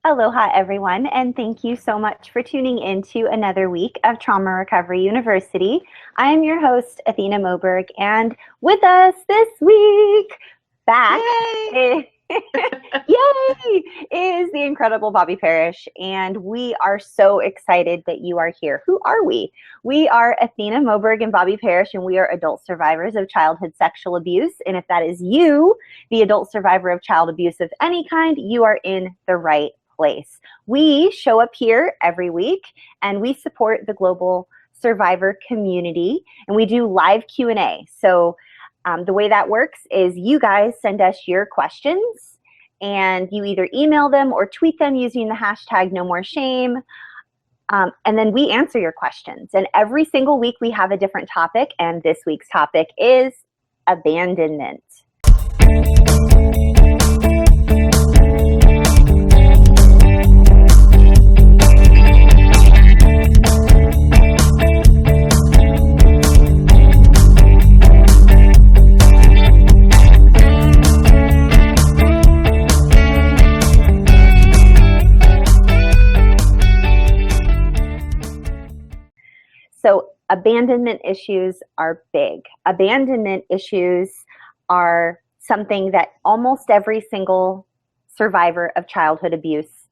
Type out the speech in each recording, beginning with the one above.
Aloha, everyone, and thank you so much for tuning in to another week of Trauma Recovery University. I am your host, Athena Moberg, and with us this week, back, Yay! yay, is the incredible Bobby Parrish, and we are so excited that you are here. Who are we? We are Athena Moberg and Bobby Parrish, and we are adult survivors of childhood sexual abuse, and if that is you, the adult survivor of child abuse of any kind, you are in the right place. We show up here every week and we support the global survivor community and we do live Q&A. So the way that works is you guys send us your questions and you either email them or tweet them using the hashtag #NoMoreShame. And then we answer your questions. And every single week we have a different topic, and this week's topic is abandonment. So abandonment issues are big. Abandonment issues are something that almost every single survivor of childhood abuse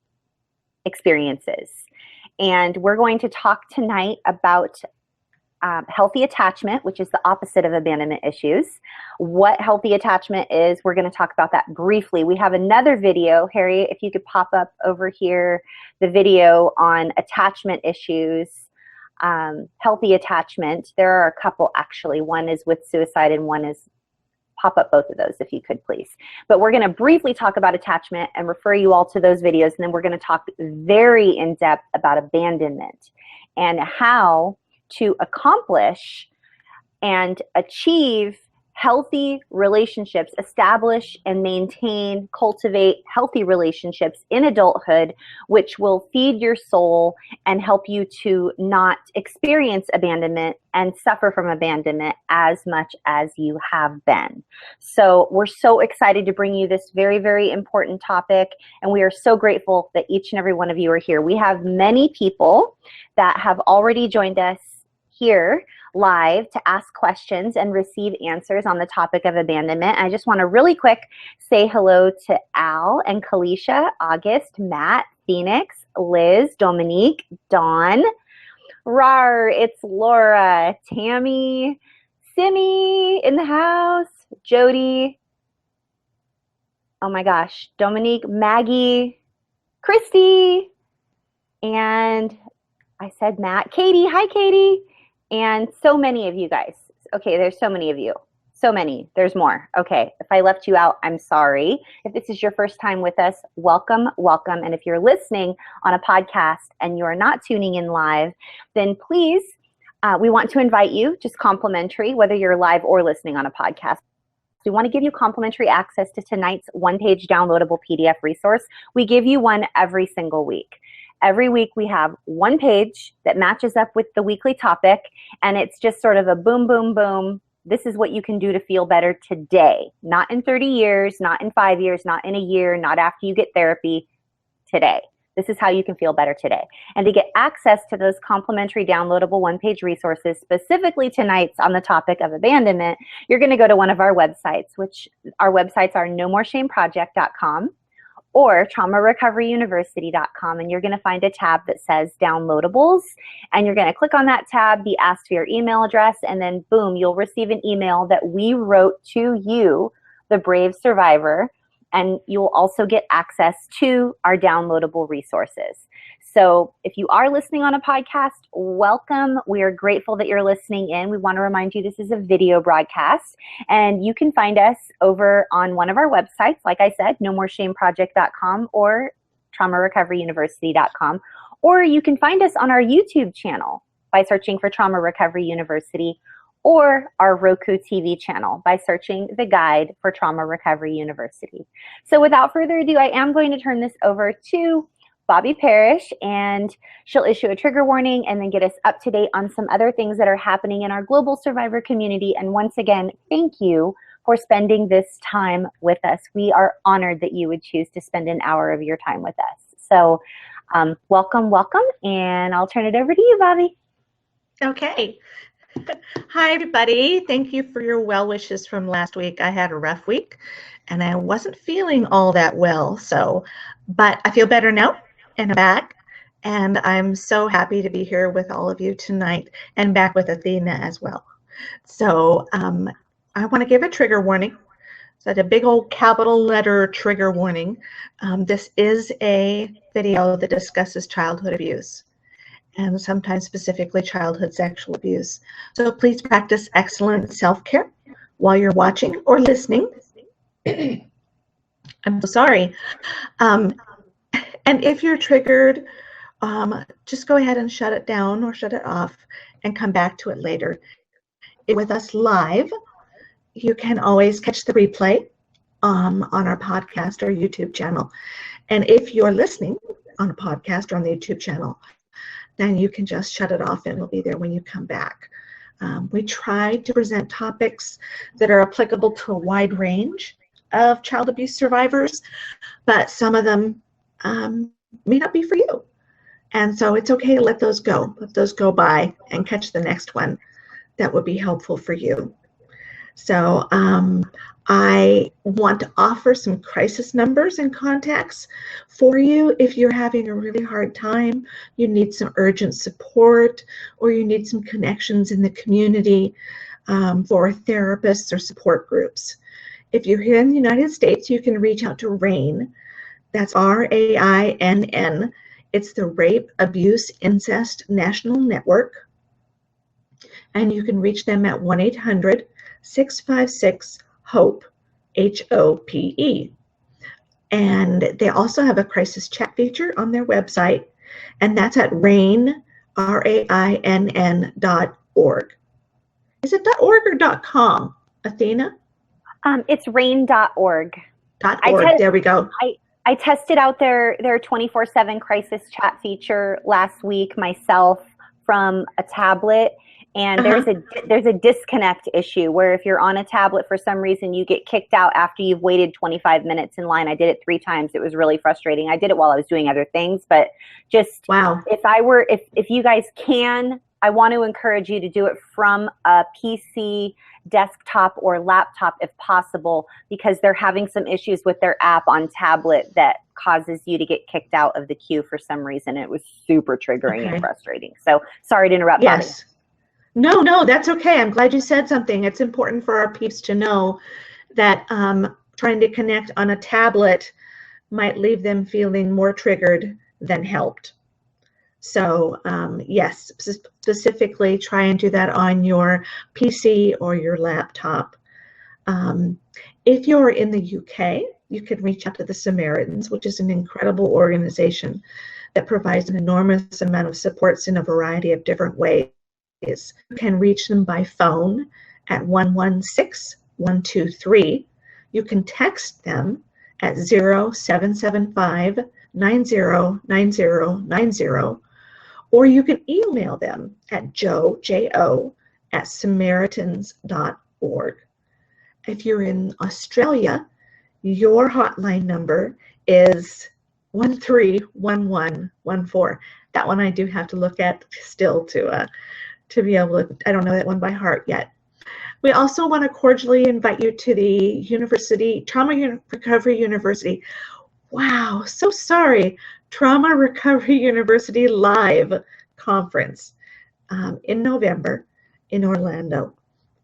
experiences. And we're going to talk tonight about healthy attachment, which is the opposite of abandonment issues. What healthy attachment is, we're going to talk about that briefly. We have another video. Harriet, if you could pop up over here, the video on attachment issues. Healthy attachment. There are a couple actually. One is with suicide and one is, pop up both of those if you could please. But we're going to briefly talk about attachment and refer you all to those videos, and then we're going to talk very in depth about abandonment and how to accomplish and achieve healthy relationships, establish and maintain, cultivate healthy relationships in adulthood, which will feed your soul and help you to not experience abandonment and suffer from abandonment as much as you have been. So we're so excited to bring you this very, very important topic, and we are so grateful that each and every one of you are here. We have many people that have already joined us here live to ask questions and receive answers on the topic of abandonment. I just want to really quick say hello to Al and Kalisha, August, Matt, Phoenix, Liz, Dominique, Dawn, Rar, it's Laura, Tammy, Simi in the house, Jody, oh my gosh, Dominique, Maggie, Christy, and I said Matt, Katie, hi Katie. And so many of you guys. Okay, there's so many of you. So many. There's more. Okay, if I left you out, I'm sorry. If this is your first time with us, welcome, welcome. And if you're listening on a podcast and you're not tuning in live, then please, we want to invite you, just complimentary, whether you're live or listening on a podcast. We want to give you complimentary access to tonight's one-page downloadable PDF resource. We give you one every single week. Every week we have one page that matches up with the weekly topic, and it's just sort of a boom, boom, boom. This is what you can do to feel better today. Not in 30 years, not in 5 years, not in a year, not after you get therapy. Today. This is how you can feel better today. And to get access to those complimentary downloadable one-page resources, specifically tonight's on the topic of abandonment, you're going to go to one of our websites, which our websites are nomoreshame.com or traumarecoveryuniversity.com, and you're going to find a tab that says downloadables, and you're going to click on that tab, be asked for your email address, and then boom, you'll receive an email that we wrote to you, the brave survivor, and you'll also get access to our downloadable resources. So if you are listening on a podcast, welcome. We are grateful that you're listening in. We want to remind you this is a video broadcast, and you can find us over on one of our websites, like I said, nomoreshameproject.com or traumarecoveryuniversity.com, or you can find us on our YouTube channel by searching for Trauma Recovery University, or our Roku TV channel by searching the guide for Trauma Recovery University. So without further ado, I am going to turn this over to Bobby Parrish, and she'll issue a trigger warning and then get us up to date on some other things that are happening in our global survivor community. And once again, thank you for spending this time with us. We are honored that you would choose to spend an hour of your time with us. So welcome, and I'll turn it over to you, Bobby. Okay. Hi, everybody. Thank you for your well wishes from last week. I had a rough week and I wasn't feeling all that well. But I feel better now and I'm back. And I'm so happy to be here with all of you tonight and back with Athena as well. So I want to give a trigger warning. So a big old capital letter trigger warning. This is a video that discusses childhood abuse, and sometimes specifically childhood sexual abuse. So please practice excellent self-care while you're watching or listening. I'm so sorry. And if you're triggered, just go ahead and shut it down or shut it off and come back to it later. With us live, you can always catch the replay on our podcast or YouTube channel. And if you're listening on a podcast or on the YouTube channel, then you can just shut it off and it'll be there when you come back. We try to present topics that are applicable to a wide range of child abuse survivors, but some of them may not be for you. And so it's okay to let those go by and catch the next one that would be helpful for you. So I want to offer some crisis numbers and contacts for you if you're having a really hard time, you need some urgent support, or you need some connections in the community for therapists or support groups. If you're here in the United States, you can reach out to RAINN. That's RAINN. It's the Rape, Abuse, Incest National Network. And you can reach them at 1-800-656-HOPE, HOPE. And they also have a crisis chat feature on their website, and that's at RAINN, RAINN.org. Is it .org or .com, Athena? It's rain.org. There we go. I tested out their 24/7 crisis chat feature last week myself from a tablet. And there's a disconnect issue where if you're on a tablet for some reason, you get kicked out after you've waited 25 minutes in line. I did it 3 times. It was really frustrating. I did it while I was doing other things, but just wow. If you guys can, I want to encourage you to do it from a PC, desktop, or laptop if possible, because they're having some issues with their app on tablet that causes you to get kicked out of the queue for some reason. It was super triggering and frustrating. So sorry to interrupt. Yes. Bobby. No, that's okay. I'm glad you said something. It's important for our peeps to know that trying to connect on a tablet might leave them feeling more triggered than helped. So yes, specifically try and do that on your PC or your laptop. If you're in the UK, you can reach out to the Samaritans, which is an incredible organization that provides an enormous amount of supports in a variety of different ways. You can reach them by phone at 116-123. You can text them at 0775-909090, or you can email them at jo@samaritans.org. If you're in Australia, your hotline number is 131114. That one I do have to look at still to be able to, I don't know that one by heart yet. We also want to cordially invite you to the Trauma Recovery University. Wow, so sorry. Trauma Recovery University Live Conference in November in Orlando.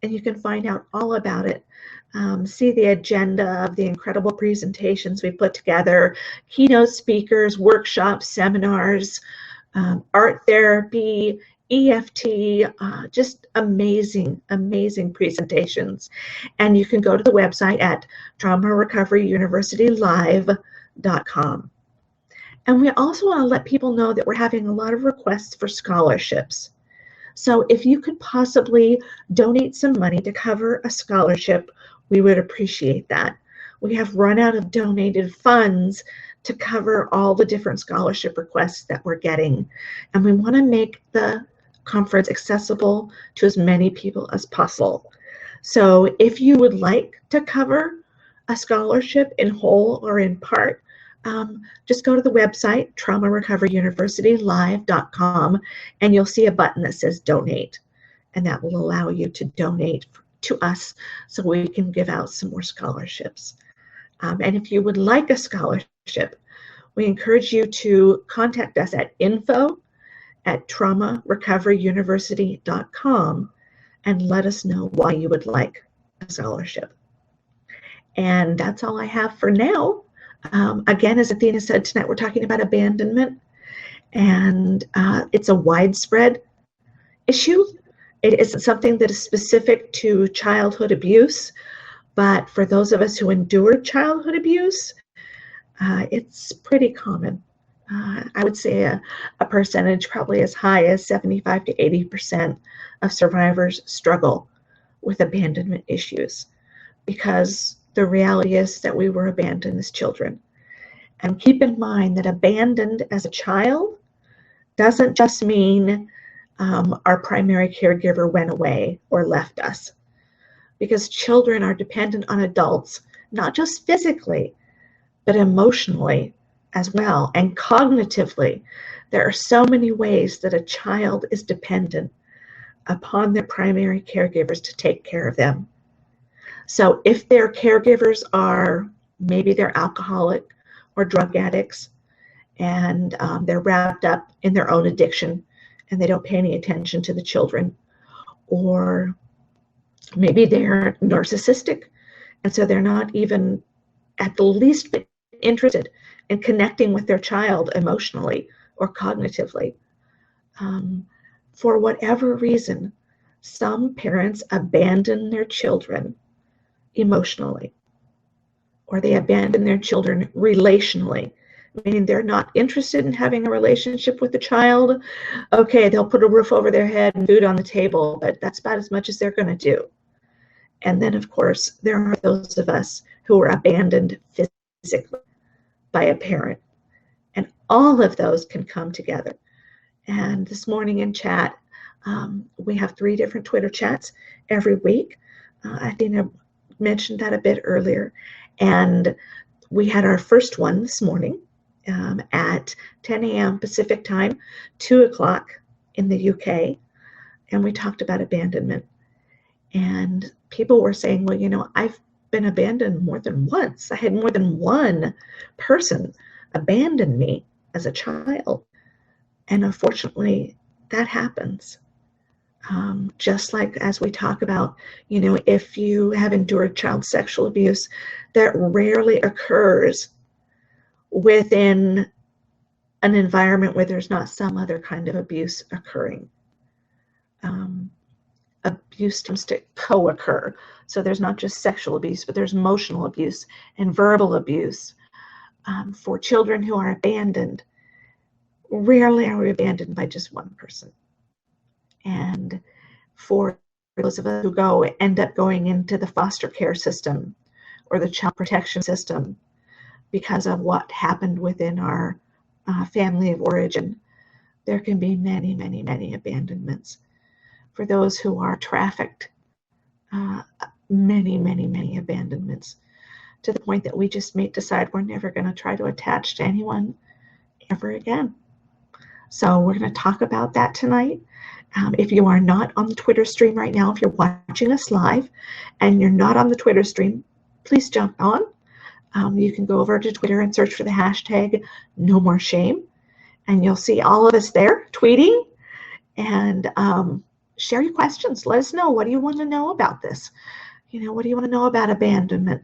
And you can find out all about it. See the agenda of the incredible presentations we put together, keynote speakers, workshops, seminars, art therapy, EFT, just amazing presentations. And you can go to the website at traumarecoveryuniversitylive.com. And we also want to let people know that we're having a lot of requests for scholarships. So if you could possibly donate some money to cover a scholarship, we would appreciate that. We have run out of donated funds to cover all the different scholarship requests that we're getting. And we want to make the conference accessible to as many people as possible. So if you would like to cover a scholarship in whole or in part, just go to the website, traumarecoveryuniversitylive.com, and you'll see a button that says donate. And that will allow you to donate to us so we can give out some more scholarships. And if you would like a scholarship, we encourage you to contact us at info@traumarecoveryuniversity.com and let us know why you would like a scholarship. And that's all I have for now. Again, as Athena said, tonight we're talking about abandonment, and it's a widespread issue. It isn't something that is specific to childhood abuse, but for those of us who endured childhood abuse, it's pretty common. I would say a percentage probably as high as 75 to 80% of survivors struggle with abandonment issues, because the reality is that we were abandoned as children. And keep in mind that abandoned as a child doesn't just mean our primary caregiver went away or left us, because children are dependent on adults, not just physically, but emotionally as well, and cognitively. There are so many ways that a child is dependent upon their primary caregivers to take care of them. So if their caregivers are, maybe they're alcoholic or drug addicts, and they're wrapped up in their own addiction and they don't pay any attention to the children, or maybe they're narcissistic, and so they're not even at the least bit interested in connecting with their child emotionally or cognitively. For whatever reason, some parents abandon their children emotionally, or they abandon their children relationally, meaning they're not interested in having a relationship with the child. Okay, they'll put a roof over their head and food on the table, but that's about as much as they're going to do. And then, of course, there are those of us who are abandoned physically by a parent. And all of those can come together. And this morning in chat, we have 3 different Twitter chats every week. I think I mentioned that a bit earlier. And we had our first one this morning at 10 a.m. Pacific time, 2 o'clock in the UK. And we talked about abandonment. And people were saying, well, you know, I've been abandoned more than once. I had more than one person abandon me as a child. And unfortunately, that happens. Just like as we talk about, you know, if you have endured child sexual abuse, that rarely occurs within an environment where there's not some other kind of abuse occurring. Abuse tends to co-occur. So there's not just sexual abuse, but there's emotional abuse and verbal abuse. For children who are abandoned, rarely are we abandoned by just one person. And for those of us who end up going into the foster care system or the child protection system because of what happened within our family of origin, there can be many, many, many abandonments. For those who are trafficked, many, many, many abandonments, to the point that we just may decide we're never going to try to attach to anyone ever again. So we're going to talk about that tonight. If you are not on the Twitter stream right now, if you're watching us live and you're not on the Twitter stream, please jump on. You can go over to Twitter and search for the hashtag #NoMoreShame, and you'll see all of us there tweeting, and share your questions. Let us know, what do you want to know about this? You know, what do you want to know about abandonment?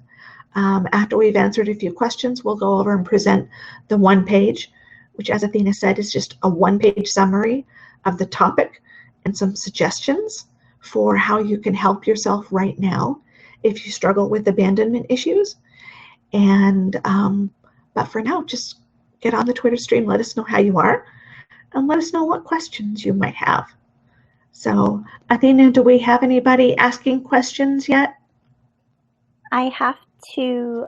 After we've answered a few questions, we'll go over and present the 1 page, which, as Athena said, is just a 1-page summary of the topic and some suggestions for how you can help yourself right now if you struggle with abandonment issues. And but for now, just get on the Twitter stream, let us know how you are, and let us know what questions you might have. So, Athena, do we have anybody asking questions yet? I have to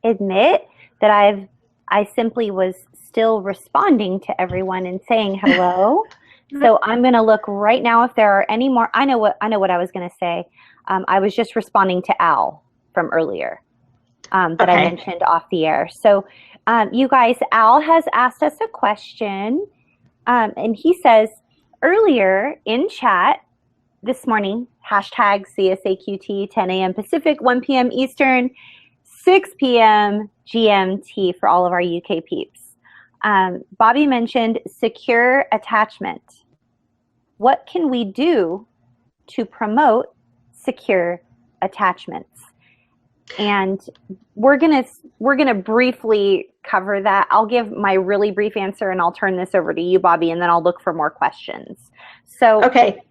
admit that I simply was still responding to everyone and saying hello. So I'm going to look right now if there are any more. I know what I was going to say. I was just responding to Al from earlier. that I Okay. mentioned off the air. So, you guys, Al has asked us a question, and he says earlier in chat this morning, hashtag CSAQT, 10 a.m. Pacific, 1 p.m. Eastern, 6 p.m. GMT for all of our UK peeps. Bobby mentioned secure attachment. What can we do to promote secure attachments? And we're gonna briefly cover that. I'll give my really brief answer, and I'll turn this over to you, Bobby, and then I'll look for more questions. So, Okay.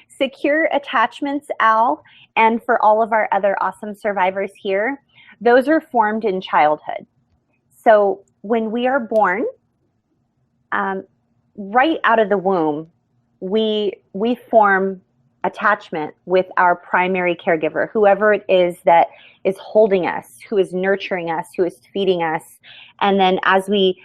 Secure attachments, Al, and for all of our other awesome survivors here, those are formed in childhood. So when we are born, right out of the womb, we form attachment with our primary caregiver, whoever it is that is holding us, who is nurturing us, who is feeding us. And then as we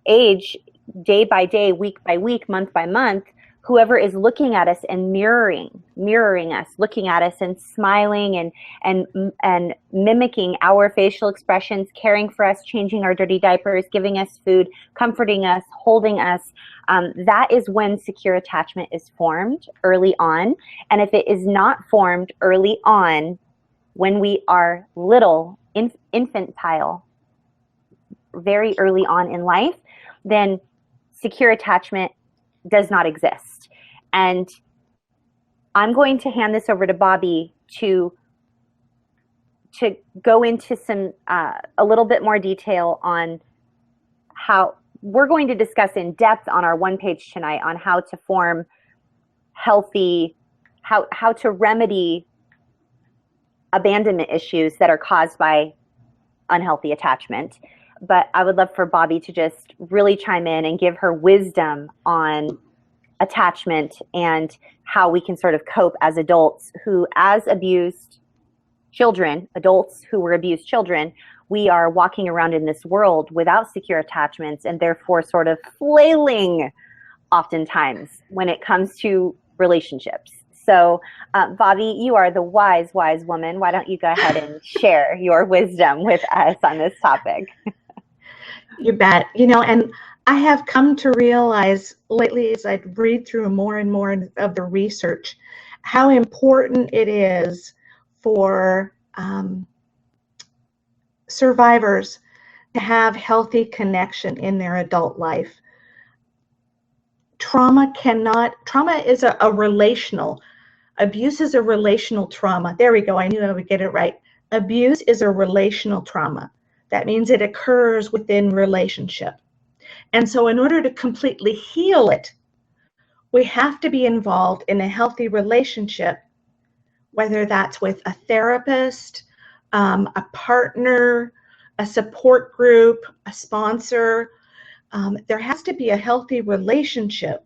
age, day by day, week by week, month by month, whoever is looking at us and mirroring us, looking at us and smiling and mimicking our facial expressions, caring for us, changing our dirty diapers, giving us food, comforting us, holding us. That is when secure attachment is formed early on. And if it is not formed early on, when we are little, infantile, very early on in life, then secure attachment does not exist. And I'm going to hand this over to Bobby to go into some a little bit more detail on how we're going to discuss in depth on our one page tonight on how to form healthy, how to remedy abandonment issues that are caused by unhealthy attachment. But I would love for Bobby to just really chime in and give her wisdom on attachment and how we can sort of cope as adults who, as abused children, adults who were abused children, we are walking around in this world without secure attachments and therefore sort of flailing oftentimes when it comes to relationships. So, Bobby, you are the wise woman. Why don't you go ahead and share your wisdom with us on this topic? You bet. You know, and I have come to realize lately as I read through more and more of the research, how important it is for survivors to have healthy connection in their adult life. Trauma is a relational. Abuse is a relational trauma. There we go. I knew I would get it right. Abuse is a relational trauma. That means it occurs within relationship. And so in order to completely heal it, we have to be involved in a healthy relationship, whether that's with a therapist, a partner, a support group, a sponsor. There has to be a healthy relationship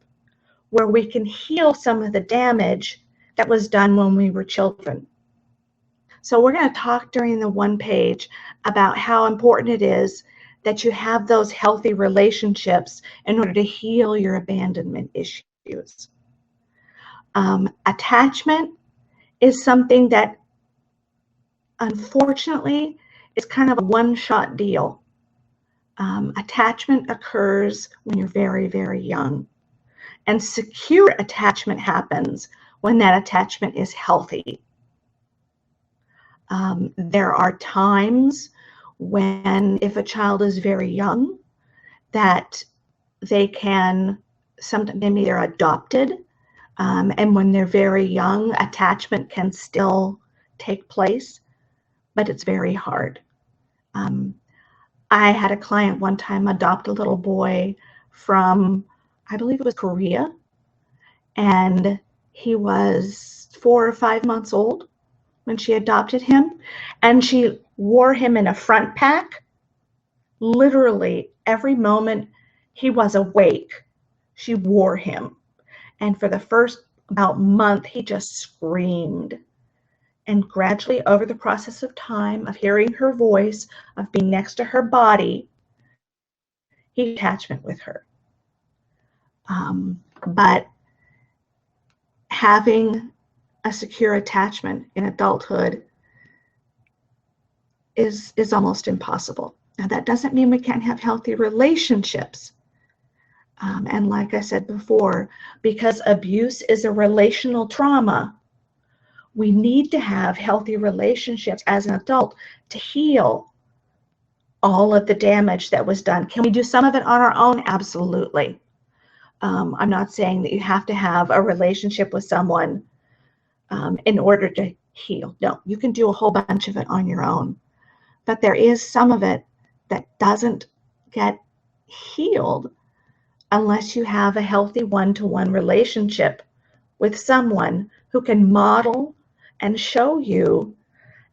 where we can heal some of the damage that was done when we were children. So we're going to talk during the one page about how important it is that you have those healthy relationships in order to heal your abandonment issues. Attachment is something that, unfortunately, is kind of a one-shot deal. Attachment occurs when you're very, very young. And secure attachment happens when that attachment is healthy. There are times when, if a child is very young, that they can, maybe they're adopted, and when they're very young, attachment can still take place, but it's very hard. I had a client one time adopt a little boy from, I believe it was Korea, and he was 4 or 5 months old when she adopted him, and she wore him in a front pack. Literally every moment he was awake, she wore him. And for the first about month, he just screamed. And gradually, over the process of time, of hearing her voice, of being next to her body, he had attachment with her. But having a secure attachment in adulthood is almost impossible. Now, that doesn't mean we can't have healthy relationships. And like I said before, because abuse is a relational trauma, we need to have healthy relationships as an adult to heal all of the damage that was done. Can we do some of it on our own? Absolutely. I'm not saying that you have to have a relationship with someone in order to heal. No, you can do a whole bunch of it on your own. But there is some of it that doesn't get healed unless you have a healthy one-to-one relationship with someone who can model and show you,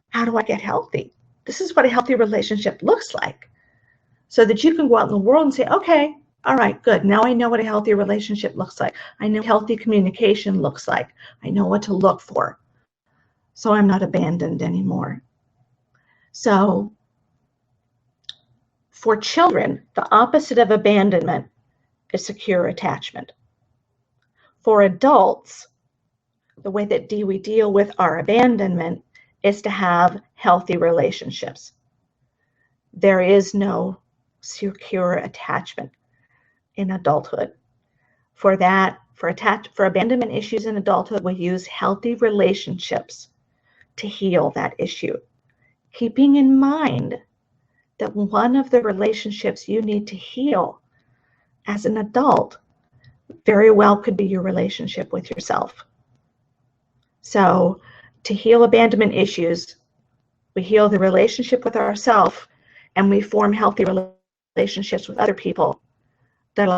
how do I get healthy? This is what a healthy relationship looks like. So that you can go out in the world and say, okay, all right, good. Now I know what a healthy relationship looks like. I know what healthy communication looks like. I know what to look for. So I'm not abandoned anymore. So for children, the opposite of abandonment is secure attachment. For adults, the way that we deal with our abandonment is to have healthy relationships. There is no secure attachment in adulthood. For abandonment issues in adulthood, we use healthy relationships to heal that issue. Keeping in mind that one of the relationships you need to heal as an adult very well could be your relationship with yourself. So to heal abandonment issues, we heal the relationship with ourselves, and we form healthy relationships with other people that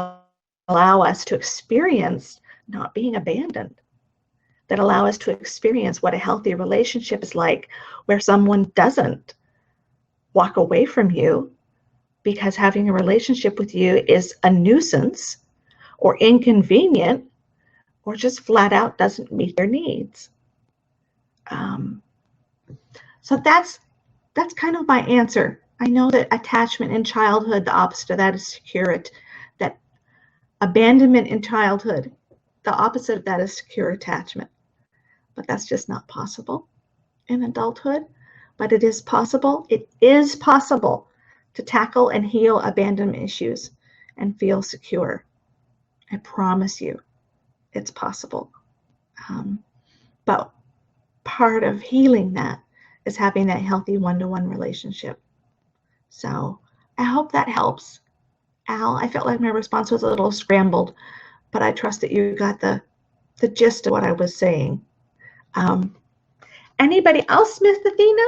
allow us to experience not being abandoned, that allow us to experience what a healthy relationship is like, where someone doesn't walk away from you because having a relationship with you is a nuisance or inconvenient or just flat out doesn't meet their needs. So that's kind of my answer. I know that attachment in childhood, the opposite of that is secure. That abandonment in childhood, the opposite of that is secure attachment. But that's just not possible in adulthood. But it is possible. It is possible to tackle and heal abandonment issues and feel secure. I promise you, it's possible. But part of healing that is having that healthy one-to-one relationship. So I hope that helps. Al, I felt like my response was a little scrambled, but I trust that you got the gist of what I was saying. Anybody else, Miss Athena?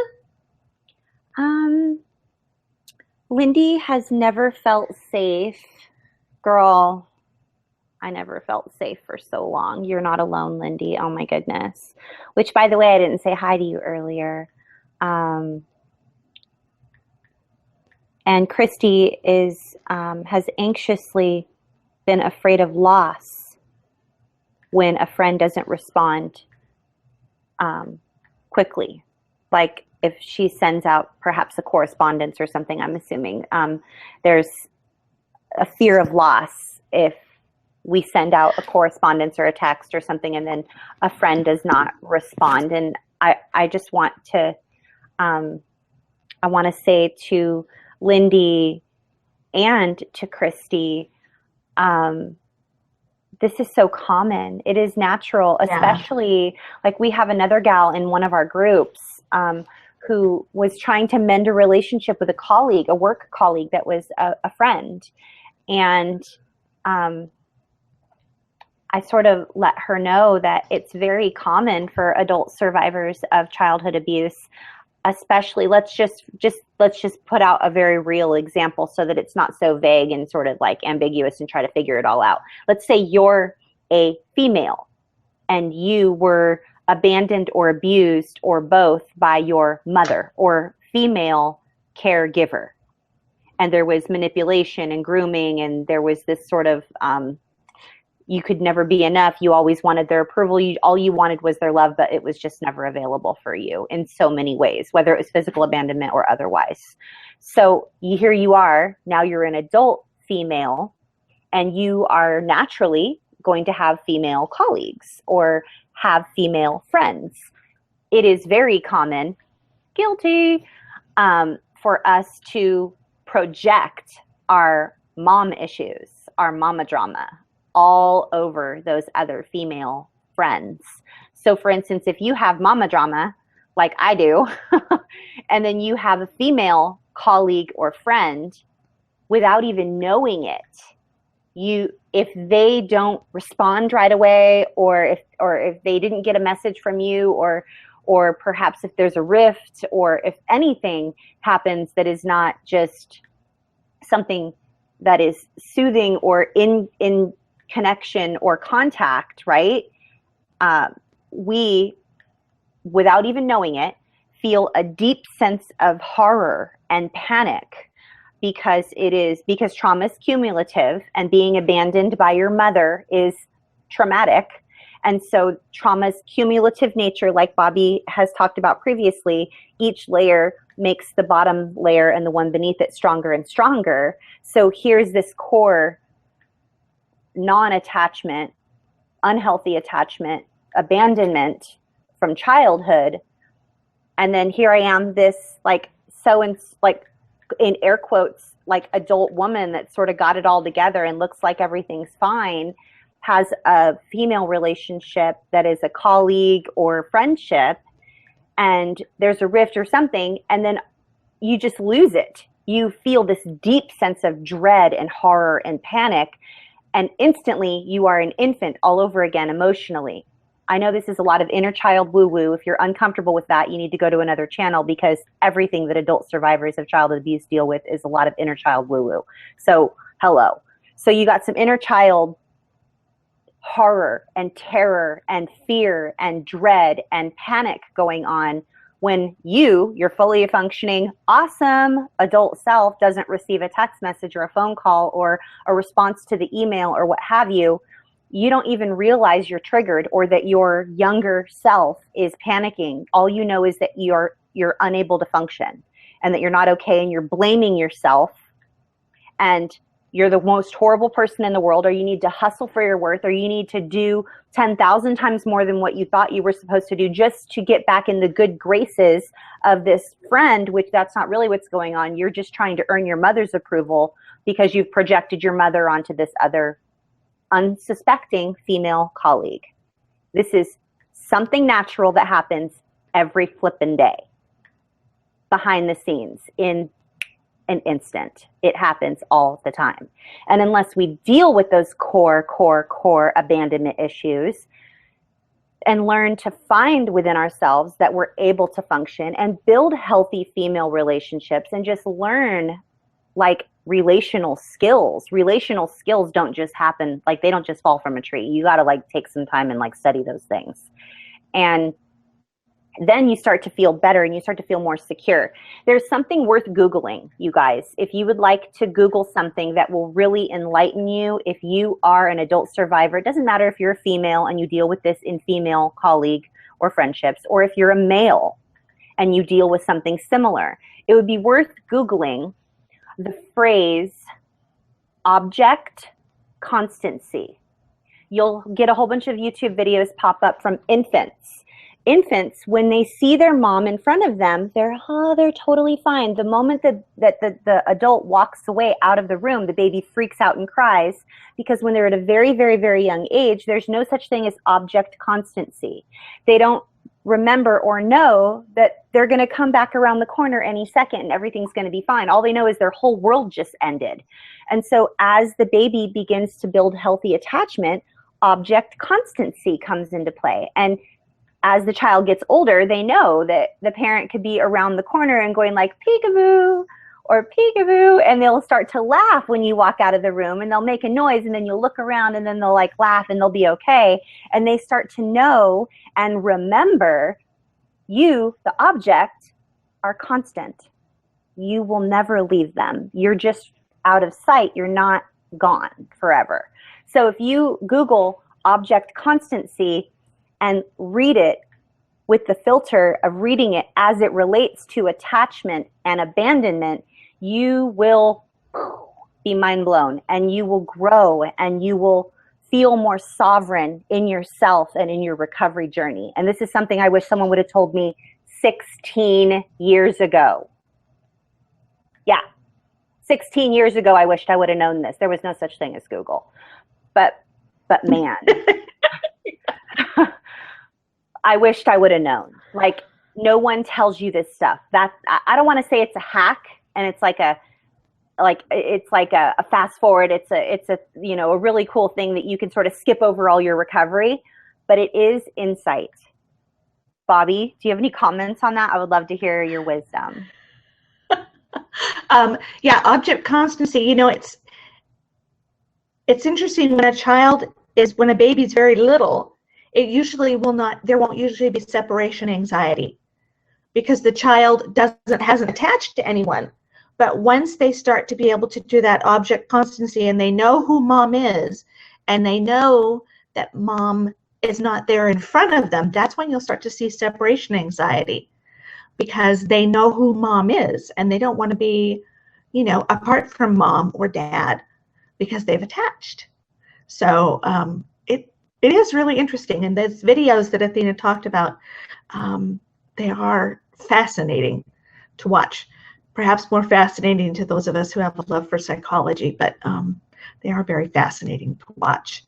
Lindy has never felt safe. Girl, I never felt safe for so long. You're not alone, Lindy. Oh my goodness. Which, by the way, I didn't say hi to you earlier. And Christy has anxiously been afraid of loss when a friend doesn't respond quickly. Like if she sends out perhaps a correspondence or something, I'm assuming there's a fear of loss if we send out a correspondence or a text or something and then a friend does not respond. And I just want to say to Lindy and to Christy, this is so common. It is natural, especially like we have another gal in one of our groups who was trying to mend a relationship with a colleague, a work colleague that was a friend. And I sort of let her know that it's very common for adult survivors of childhood abuse, especially let's just put out a very real example so that it's not so vague and sort of like ambiguous and try to figure it all out. Let's say you're a female and you were abandoned or abused or both by your mother or female caregiver. And there was manipulation and grooming and there was this sort of you could never be enough. You always wanted their approval. All you wanted was their love, but it was just never available for you in so many ways, whether it was physical abandonment or otherwise. So here you are, now you're an adult female, and you are naturally going to have female colleagues or have female friends. It is very common, guilty, for us to project our mom issues, our mama drama, all over those other female friends. So for instance, if you have mama drama, like I do, and then you have a female colleague or friend, without even knowing it, if they don't respond right away, or if they didn't get a message from you, or perhaps if there's a rift, or if anything happens that is not just something that is soothing or in connection or contact, right? We, without even knowing it, feel a deep sense of horror and panic because trauma is cumulative, and being abandoned by your mother is traumatic. And so trauma's cumulative nature, like Bobby has talked about previously, each layer makes the bottom layer and the one beneath it stronger and stronger. So here's this core non-attachment, unhealthy attachment, abandonment from childhood. And then here I am, this in air quotes, like adult woman that sort of got it all together and looks like everything's fine, has a female relationship that is a colleague or friendship, and there's a rift or something, and then you just lose it. You feel this deep sense of dread and horror and panic, and instantly you are an infant all over again emotionally. I know this is a lot of inner child woo-woo. If you're uncomfortable with that, you need to go to another channel, because everything that adult survivors of childhood abuse deal with is a lot of inner child woo-woo. So, hello. So you got some inner child horror and terror and fear and dread and panic going on when your fully functioning, awesome adult self doesn't receive a text message or a phone call or a response to the email or what have you. You don't even realize you're triggered, or that your younger self is panicking. All you know is that you're unable to function, and that you're not okay, and you're blaming yourself, and you're the most horrible person in the world, or you need to hustle for your worth, or you need to do 10,000 times more than what you thought you were supposed to do just to get back in the good graces of this friend, which that's not really what's going on. You're just trying to earn your mother's approval because you've projected your mother onto this other unsuspecting female colleague. This is something natural that happens every flippin' day behind the scenes in an instant. It happens all the time. And unless we deal with those core abandonment issues and learn to find within ourselves that we're able to function and build healthy female relationships and just learn like relational skills don't just happen, like they don't just fall from a tree. You got to like take some time and like study those things. And then you start to feel better and you start to feel more secure. There's something worth Googling, you guys. If you would like to Google something that will really enlighten you, if you are an adult survivor, it doesn't matter if you're a female and you deal with this in female colleague or friendships, or if you're a male and you deal with something similar, it would be worth Googling the phrase object constancy. You'll get a whole bunch of YouTube videos pop up from infants. Infants, when they see their mom in front of them, they're totally fine. The moment that the adult walks away out of the room, the baby freaks out and cries, because when they're at a very, very, very young age, there's no such thing as object constancy. They don't remember or know that they're going to come back around the corner any second and everything's going to be fine. All they know is their whole world just ended. And so as the baby begins to build healthy attachment, object constancy comes into play. And as the child gets older, they know that the parent could be around the corner and going like peekaboo or peekaboo, and they'll start to laugh when you walk out of the room, and they'll make a noise, and then you'll look around and then they'll like laugh and they'll be okay. And they start to know and remember you, the object, are constant. You will never leave them. You're just out of sight. You're not gone forever. So if you Google object constancy and read it with the filter of reading it as it relates to attachment and abandonment, you will be mind blown, and you will grow, and you will feel more sovereign in yourself and in your recovery journey. And this is something I wish someone would have told me 16 years ago. 16 years ago, I wished I would have known this. There was no such thing as Google. But man, I wished I would have known. Like, no one tells you this stuff. That I don't want to say it's a hack, and it's like a fast forward. It's a a really cool thing that you can sort of skip over all your recovery, but it is insight. Bobby, do you have any comments on that? I would love to hear your wisdom. Yeah, object constancy. It's interesting when when a baby's very little, there won't usually be separation anxiety because the child hasn't attached to anyone. But once they start to be able to do that object constancy and they know who mom is and they know that mom is not there in front of them, that's when you'll start to see separation anxiety because they know who mom is and they don't want to be, apart from mom or dad because they've attached. So it is really interesting. And those videos that Athena talked about, they are fascinating to watch. Perhaps more fascinating to those of us who have a love for psychology, but they are very fascinating to watch.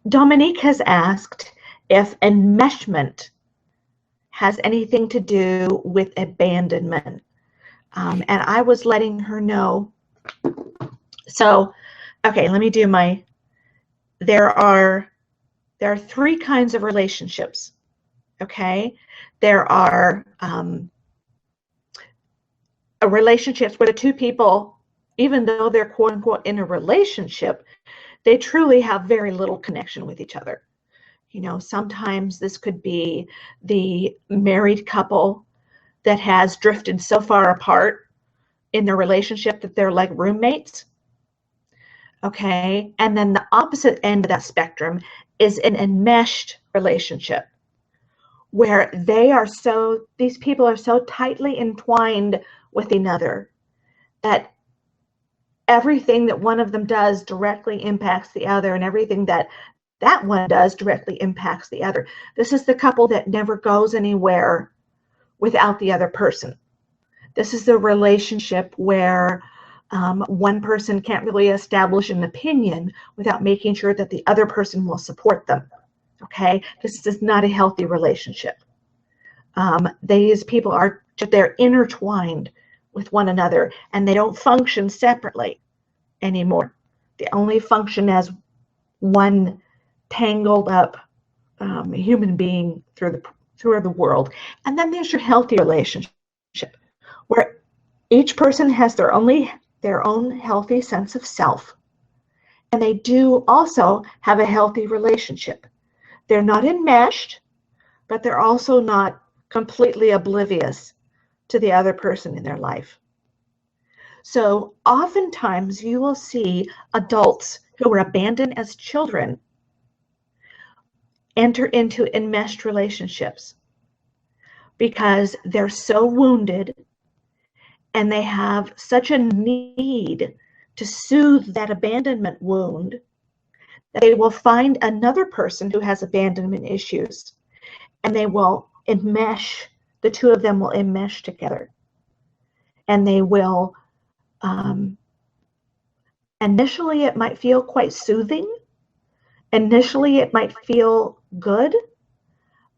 Dominique has asked if enmeshment has anything to do with abandonment. And I was letting her know. So, okay, let me do there are 3 kinds of relationships, okay? There are relationships where the 2 people, even though they're quote unquote in a relationship, they truly have very little connection with each other. Sometimes this could be the married couple that has drifted so far apart in their relationship that they're like roommates. Okay. And then the opposite end of that spectrum is an enmeshed relationship where these people are so tightly entwined with another that everything that one of them does directly impacts the other, and everything that one does directly impacts the other. This is the couple that never goes anywhere without the other person. This is the relationship where one person can't really establish an opinion without making sure that the other person will support them. Okay, this is not a healthy relationship. These people they're intertwined with one another, and they don't function separately anymore. They only function as one tangled up human being through the world. And then there's your healthy relationship, where each person has their own healthy sense of self, and they do also have a healthy relationship. They're not enmeshed, but they're also not completely oblivious to the other person in their life. So oftentimes you will see adults who were abandoned as children enter into enmeshed relationships because they're so wounded and they have such a need to soothe that abandonment wound that they will find another person who has abandonment issues, and they will enmesh. The 2 of them will enmesh together, and they will initially it might feel quite soothing. Initially it might feel good,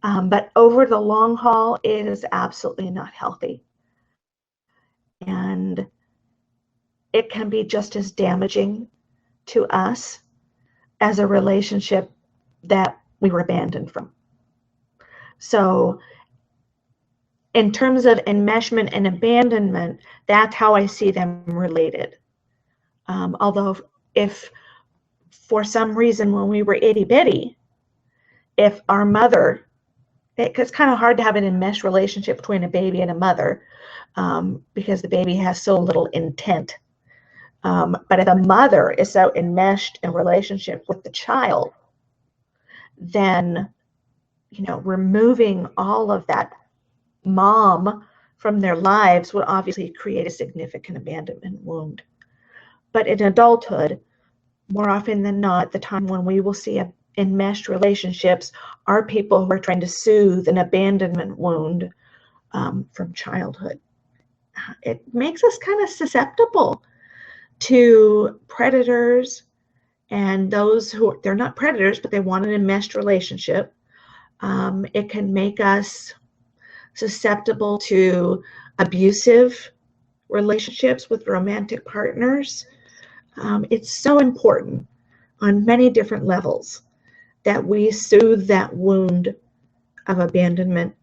but over the long haul it is absolutely not healthy, and it can be just as damaging to us as a relationship that we were abandoned from. So in terms of enmeshment and abandonment, that's how I see them related. Although if for some reason when we were itty bitty, if our mother, it's kind of hard to have an enmeshed relationship between a baby and a mother because the baby has so little intent. But if a mother is so enmeshed in relationship with the child, then, removing all of that mom from their lives would obviously create a significant abandonment wound. But in adulthood, more often than not, the time when we will see enmeshed relationships are people who are trying to soothe an abandonment wound from childhood. it makes us kind of susceptible to predators and those who, they're not predators, but they want an enmeshed relationship. It can make us susceptible to abusive relationships with romantic partners. It's so important on many different levels that we soothe that wound of abandonment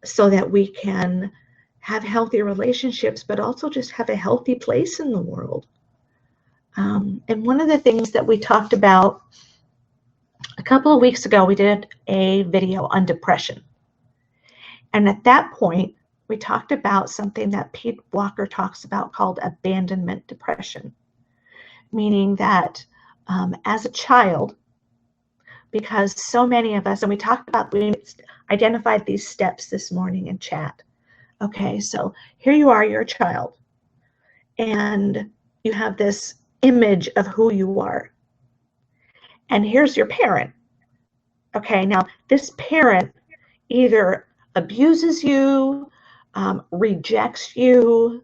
so that we can have healthy relationships, but also just have a healthy place in the world. And one of the things that we talked about a couple of weeks ago, we did a video on depression. And at that point, we talked about something that Pete Walker talks about called abandonment depression, meaning that as a child, because so many of us, and we identified these steps this morning in chat. Okay, so here you are, you're a child, and you have this image of who you are. And here's your parent. Okay, now this parent either abuses you, rejects you,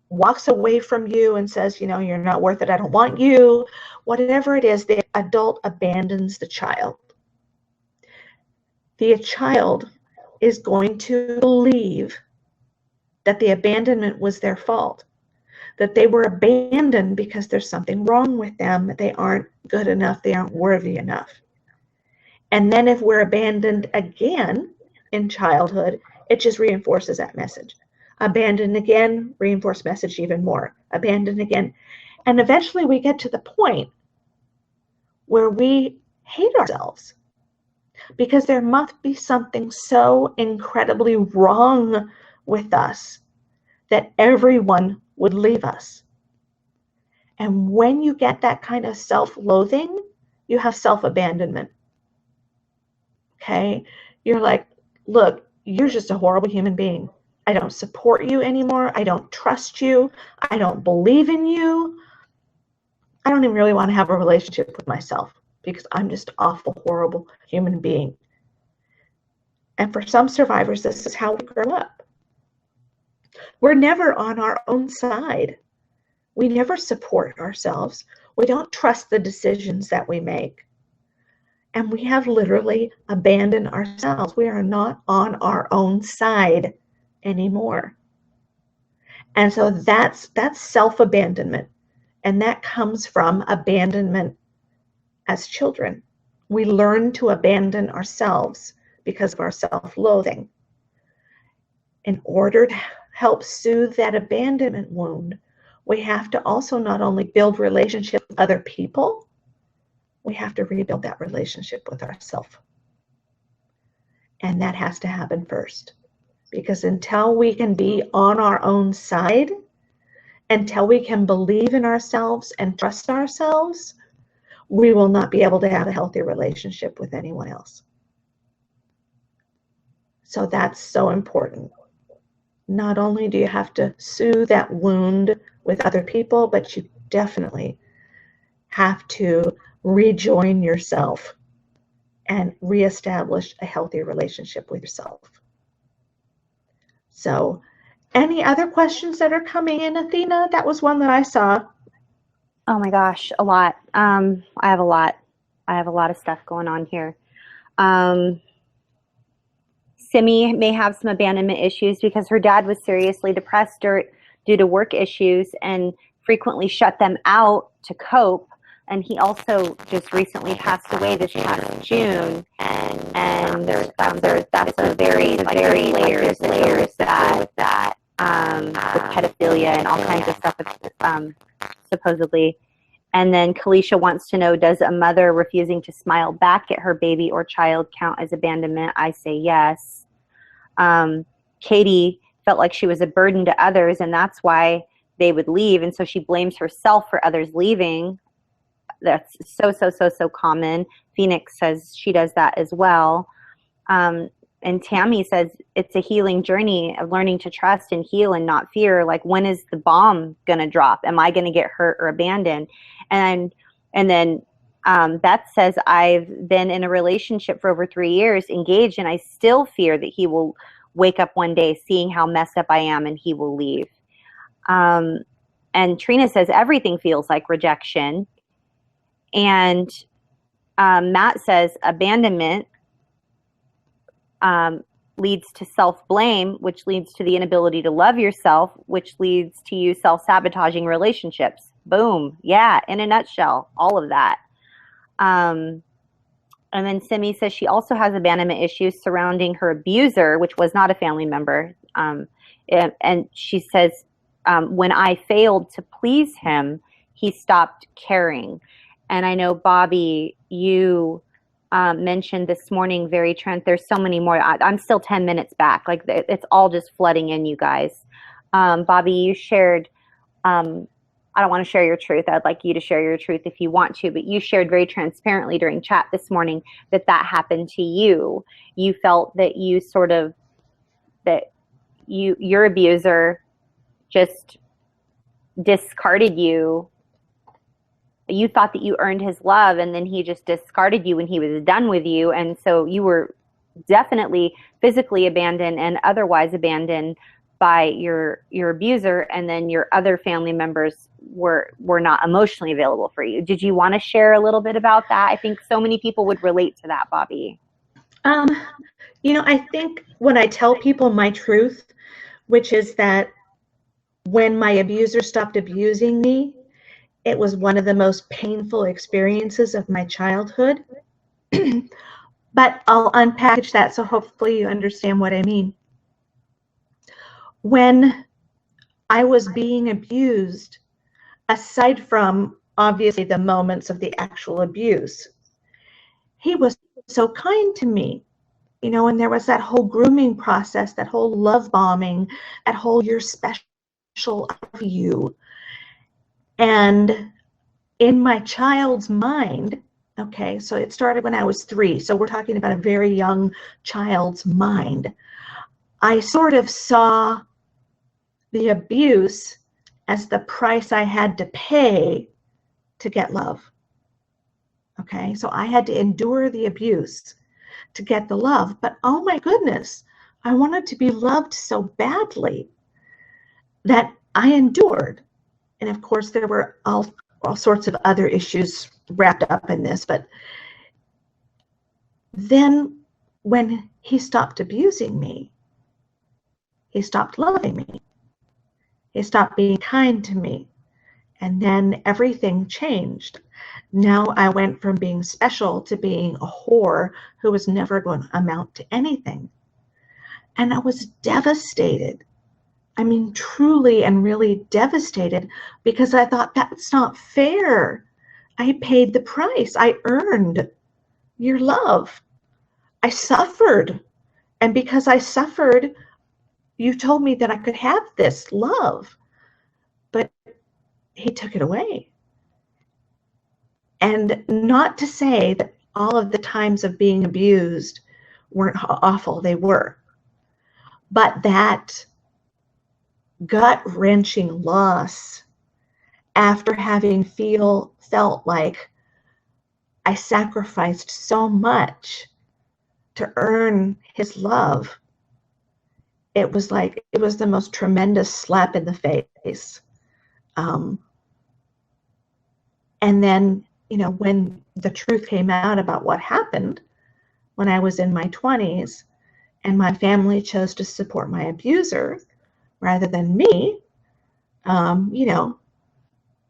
walks away from you and says, you're not worth it, I don't want you. Whatever it is, the adult abandons the child. The child is going to believe that the abandonment was their fault, that they were abandoned because there's something wrong with them, they aren't good enough, they aren't worthy enough. And then if we're abandoned again in childhood, it just reinforces that message. Abandoned again, reinforce message even more. Abandoned again. And eventually we get to the point where we hate ourselves because there must be something so incredibly wrong with us that everyone would leave us. And when you get that kind of self-loathing, you have self-abandonment. Okay? You're like, look, you're just a horrible human being. I don't support you anymore. I don't trust you. I don't believe in you. I don't even really want to have a relationship with myself because I'm just an awful, horrible human being. And for some survivors, this is how we grow up. We're never on our own side. We never support ourselves. We don't trust the decisions that we make. And we have literally abandoned ourselves. We are not on our own side anymore. And so that's self-abandonment. And that comes from abandonment as children. We learn to abandon ourselves because of our self-loathing. In order to help soothe that abandonment wound, we have to also not only build relationships with other people, we have to rebuild that relationship with ourselves. And that has to happen first. Because until we can be on our own side, until we can believe in ourselves and trust ourselves, we will not be able to have a healthy relationship with anyone else. So that's so important. Not only do you have to soothe that wound with other people, but you definitely have to rejoin yourself and reestablish a healthy relationship with yourself. So, any other questions that are coming in, Athena? That was one that I saw. Oh my gosh, a lot. I have a lot. I have a lot of stuff going on here. Simi may have some abandonment issues because her dad was seriously depressed due to work issues and frequently shut them out to cope. And he also just recently passed away this past June. And there's that's a very layers that with pedophilia and all kinds of stuff supposedly. And then Kalisha wants to know, does a mother refusing to smile back at her baby or child count as abandonment? I say yes. Katie felt like she was a burden to others, and that's why they would leave. And so she blames herself for others leaving. That's so common. Phoenix says she does that as well. And Tammy says it's a healing journey of learning to trust and heal and not fear. Like, when is the bomb going to drop? Am I going to get hurt or abandoned? And then Beth says, I've been in a relationship for over 3 years, engaged, and I still fear that he will wake up one day seeing how messed up I am, and he will leave. And Trina says everything feels like rejection. And Matt says abandonment leads to self-blame, which leads to the inability to love yourself, which leads to you self-sabotaging relationships. Boom. Yeah, in a nutshell, all of that. And then Simi says she also has abandonment issues surrounding her abuser, which was not a family member. And she says, when I failed to please him, he stopped caring. And I know, Bobby, you mentioned this morning, there's so many more. I'm still 10 minutes back. Like, it's all just flooding in, you guys. Bobby, you shared, I don't want to share your truth. I'd like you to share your truth if you want to, but you shared very transparently during chat this morning that happened to you. You felt that your abuser just discarded you. You thought that you earned his love, and then he just discarded you when he was done with you. And so you were definitely physically abandoned and otherwise abandoned by your abuser, and then your other family members were not emotionally available for you. Did you want to share a little bit about that? I think so many people would relate to that, Bobby. I think when I tell people my truth, which is that when my abuser stopped abusing me, it was one of the most painful experiences of my childhood. But I'll unpackage that so hopefully you understand what I mean. When I was being abused, aside from obviously the moments of the actual abuse, he was so kind to me. And there was that whole grooming process, that whole love bombing, that whole "you're special, I love you." And in my child's mind, okay, so it started when I was 3, so we're talking about a very young child's mind, I sort of saw the abuse as the price I had to pay to get love. Okay, so I had to endure the abuse to get the love, but oh my goodness, I wanted to be loved so badly that I endured. And of course, there were all sorts of other issues wrapped up in this. But then when he stopped abusing me, he stopped loving me, he stopped being kind to me. And then everything changed. Now I went from being special to being a whore who was never going to amount to anything. And I was devastated. I mean, truly and really devastated, because I thought, that's not fair. I paid the price. I earned your love. I suffered. And because I suffered, you told me that I could have this love. But he took it away. And not to say that all of the times of being abused weren't awful. They were. But that gut-wrenching loss after having felt like I sacrificed so much to earn his love, it was the most tremendous slap in the face. And then, when the truth came out about what happened when I was in my 20s and my family chose to support my abuser rather than me,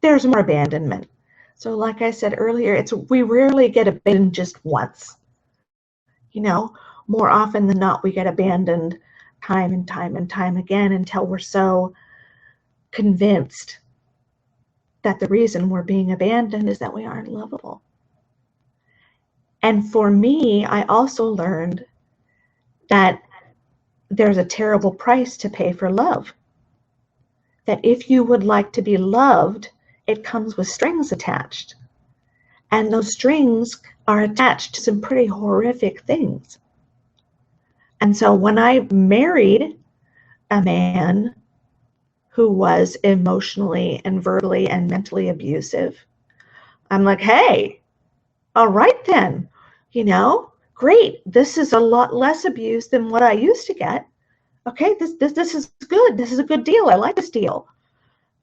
there's more abandonment. So like I said earlier, we rarely get abandoned just once. More often than not, we get abandoned time and time and time again until we're so convinced that the reason we're being abandoned is that we aren't lovable. And for me, I also learned that there's a terrible price to pay for love. That if you would like to be loved, it comes with strings attached. And those strings are attached to some pretty horrific things. And so when I married a man who was emotionally and verbally and mentally abusive, I'm like, hey, all right then, great. This is a lot less abuse than what I used to get. Okay, this is good. This is a good deal. I like this deal.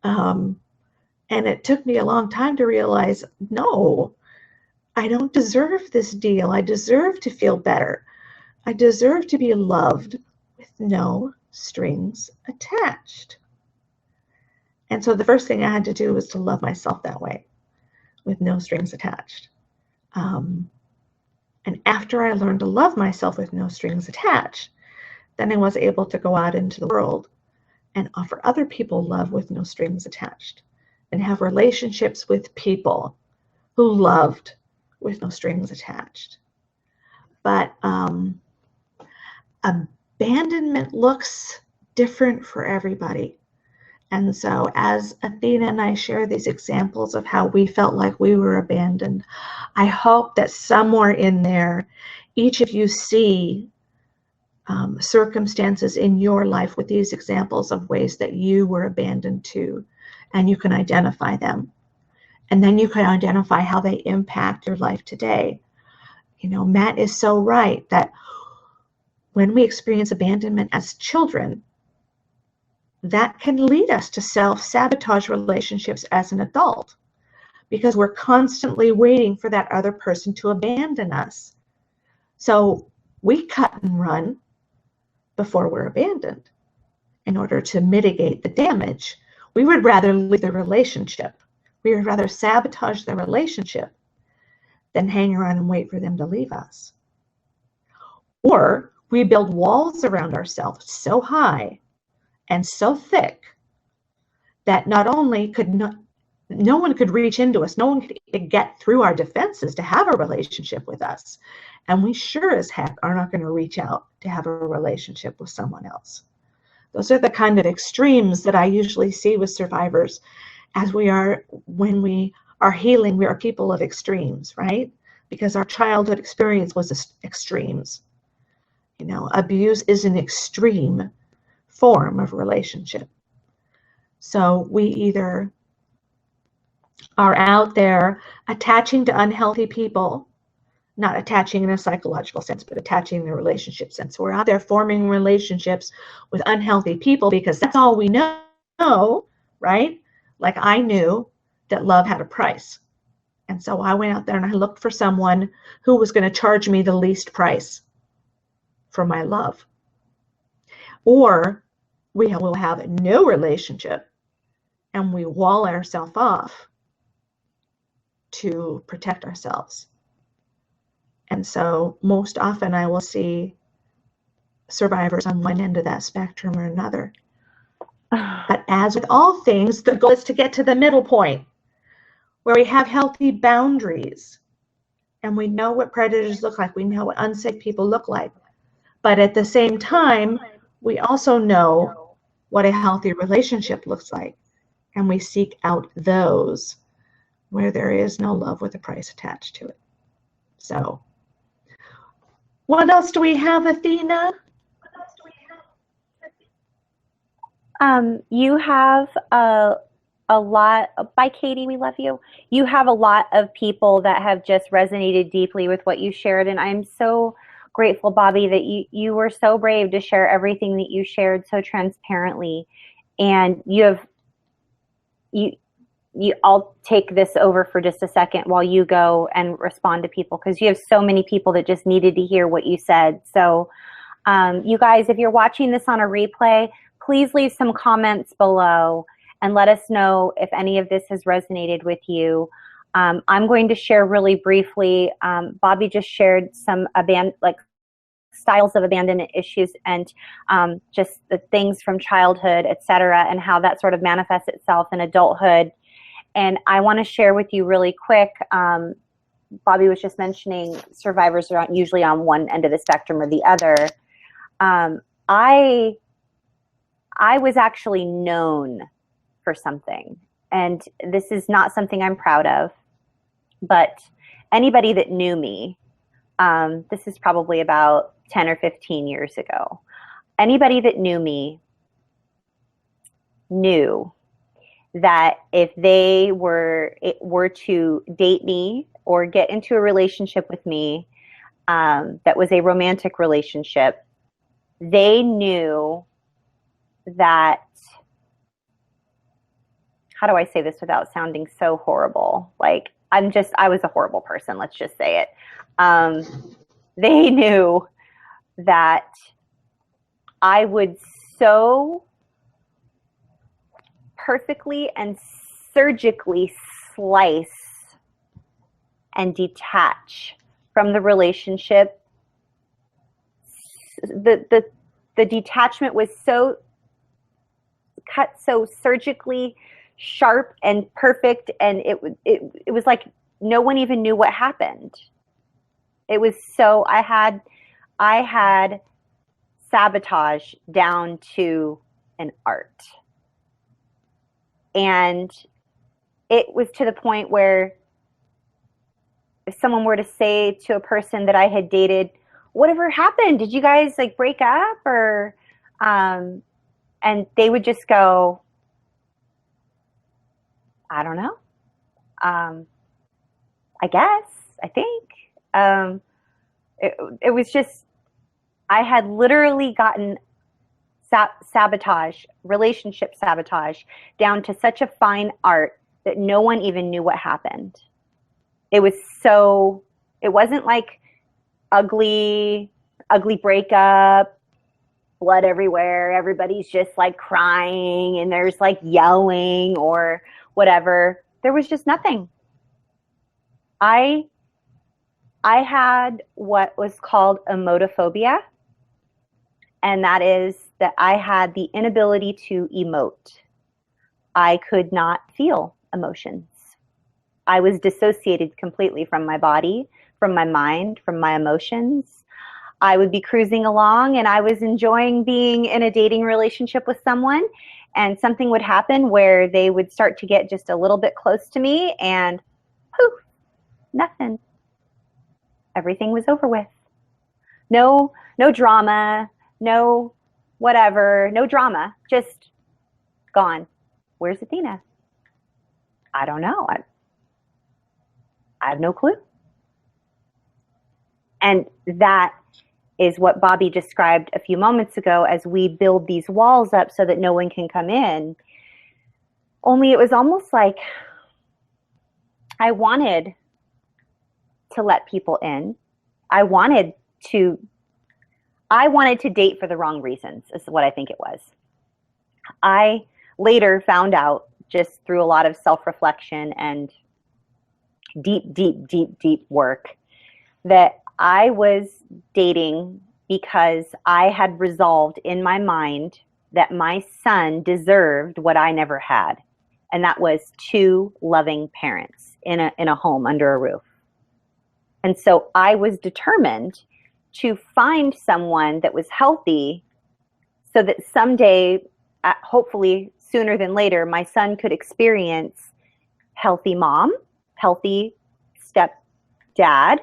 And it took me a long time to realize, no, I don't deserve this deal. I deserve to feel better. I deserve to be loved with no strings attached. And so the first thing I had to do was to love myself that way, with no strings attached. And after I learned to love myself with no strings attached, then I was able to go out into the world and offer other people love with no strings attached, and have relationships with people who loved with no strings attached. But abandonment looks different for everybody. And so as Athena and I share these examples of how we felt like we were abandoned, I hope that somewhere in there, each of you see circumstances in your life with these examples of ways that you were abandoned too, and you can identify them. And then you can identify how they impact your life today. You know, Matt is so right that when we experience abandonment as children, that can lead us to self-sabotage relationships as an adult, because we're constantly waiting for that other person to abandon us. So we cut and run before we're abandoned in order to mitigate the damage. We would rather leave the relationship. We would rather sabotage the relationship than hang around and wait for them to leave us. Or we build walls around ourselves so high and so thick that not only could no one could reach into us, no one could get through our defenses to have a relationship with us. And we sure as heck are not going to reach out to have a relationship with someone else. Those are the kind of extremes that I usually see with survivors. As we are, when we are healing, we are people of extremes, right? Because our childhood experience was extremes. You know, abuse is an extreme form of relationship. So we either are out there attaching to unhealthy people, not attaching in a psychological sense, but attaching in a relationship sense. We're out there forming relationships with unhealthy people because that's all we know, right? Like I knew that love had a price. And so I went out there and I looked for someone who was going to charge me the least price for my love. Or we will have no relationship and we wall ourselves off to protect ourselves. And so most often I will see survivors on one end of that spectrum or another. But as with all things, the goal is to get to the middle point where we have healthy boundaries and we know what predators look like. We know what unsafe people look like. But at the same time, we also know what a healthy relationship looks like. And we seek out those where there is no love with a price attached to it. So what else do we have, Athena? You have a lot. Bye, Katie. We love you. You have a lot of people that have just resonated deeply with what you shared, and I'm so grateful, Bobby, that you were so brave to share everything that you shared so transparently. And I'll take this over for just a second while you go and respond to people, because you have so many people that just needed to hear what you said. So you guys, if you're watching this on a replay, please leave some comments below and let us know if any of this has resonated with you. I'm going to share really briefly. Bobby just shared some styles of abandonment issues and just the things from childhood, etc., and how that sort of manifests itself in adulthood. And I want to share with you really quick. Bobby was just mentioning survivors are usually on one end of the spectrum or the other. I was actually known for something, and this is not something I'm proud of, but anybody that knew me, this is probably about 10 or 15 years ago, anybody that knew me knew that if they were to date me or get into a relationship with me, that was a romantic relationship, they knew that, how do I say this without sounding so horrible? Like, I was a horrible person, let's just say it. They knew that I would so perfectly and surgically slice and detach from the relationship. The detachment was so cut so surgically sharp and perfect, and it was like no one even knew what happened. It was so, I had sabotage down to an art. And it was to the point where if someone were to say to a person that I had dated, whatever happened? Did you guys like break up? Or and they would just go, I don't know. I guess, I think. It was just, I had literally gotten sabotage, relationship sabotage, down to such a fine art that no one even knew what happened. It was so, it wasn't like ugly breakup, blood everywhere, everybody's just like crying and there's like yelling or whatever. There was just nothing. I had what was called emotophobia, and that is that I had the inability to emote. I could not feel emotions. I was dissociated completely from my body, from my mind, from my emotions. I would be cruising along and I was enjoying being in a dating relationship with someone, and something would happen where they would start to get just a little bit close to me and poof, nothing. Everything was over with. No drama, no whatever, no drama, just gone. Where's Athena? I don't know. I have no clue. And that is what Bobby described a few moments ago as we build these walls up so that no one can come in. Only it was almost like I wanted to let people in. I wanted to date for the wrong reasons, is what I think it was. I later found out, just through a lot of self-reflection and deep work, that I was dating because I had resolved in my mind that my son deserved what I never had. And that was two loving parents in a home under a roof. And so I was determined to find someone that was healthy so that someday, hopefully sooner than later, my son could experience healthy mom, healthy stepdad.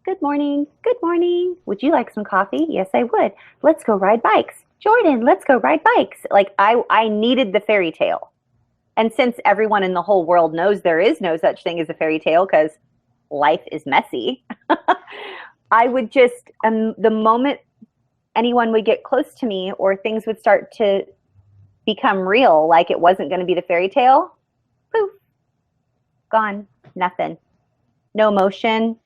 Good morning. Good morning. Would you like some coffee? Yes, I would. Let's go ride bikes. Jordan, let's go ride bikes. Like I needed the fairy tale. And since everyone in the whole world knows there is no such thing as a fairy tale because life is messy, I would just, the moment anyone would get close to me or things would start to become real, like it wasn't going to be the fairy tale, poof, gone, nothing. No emotion,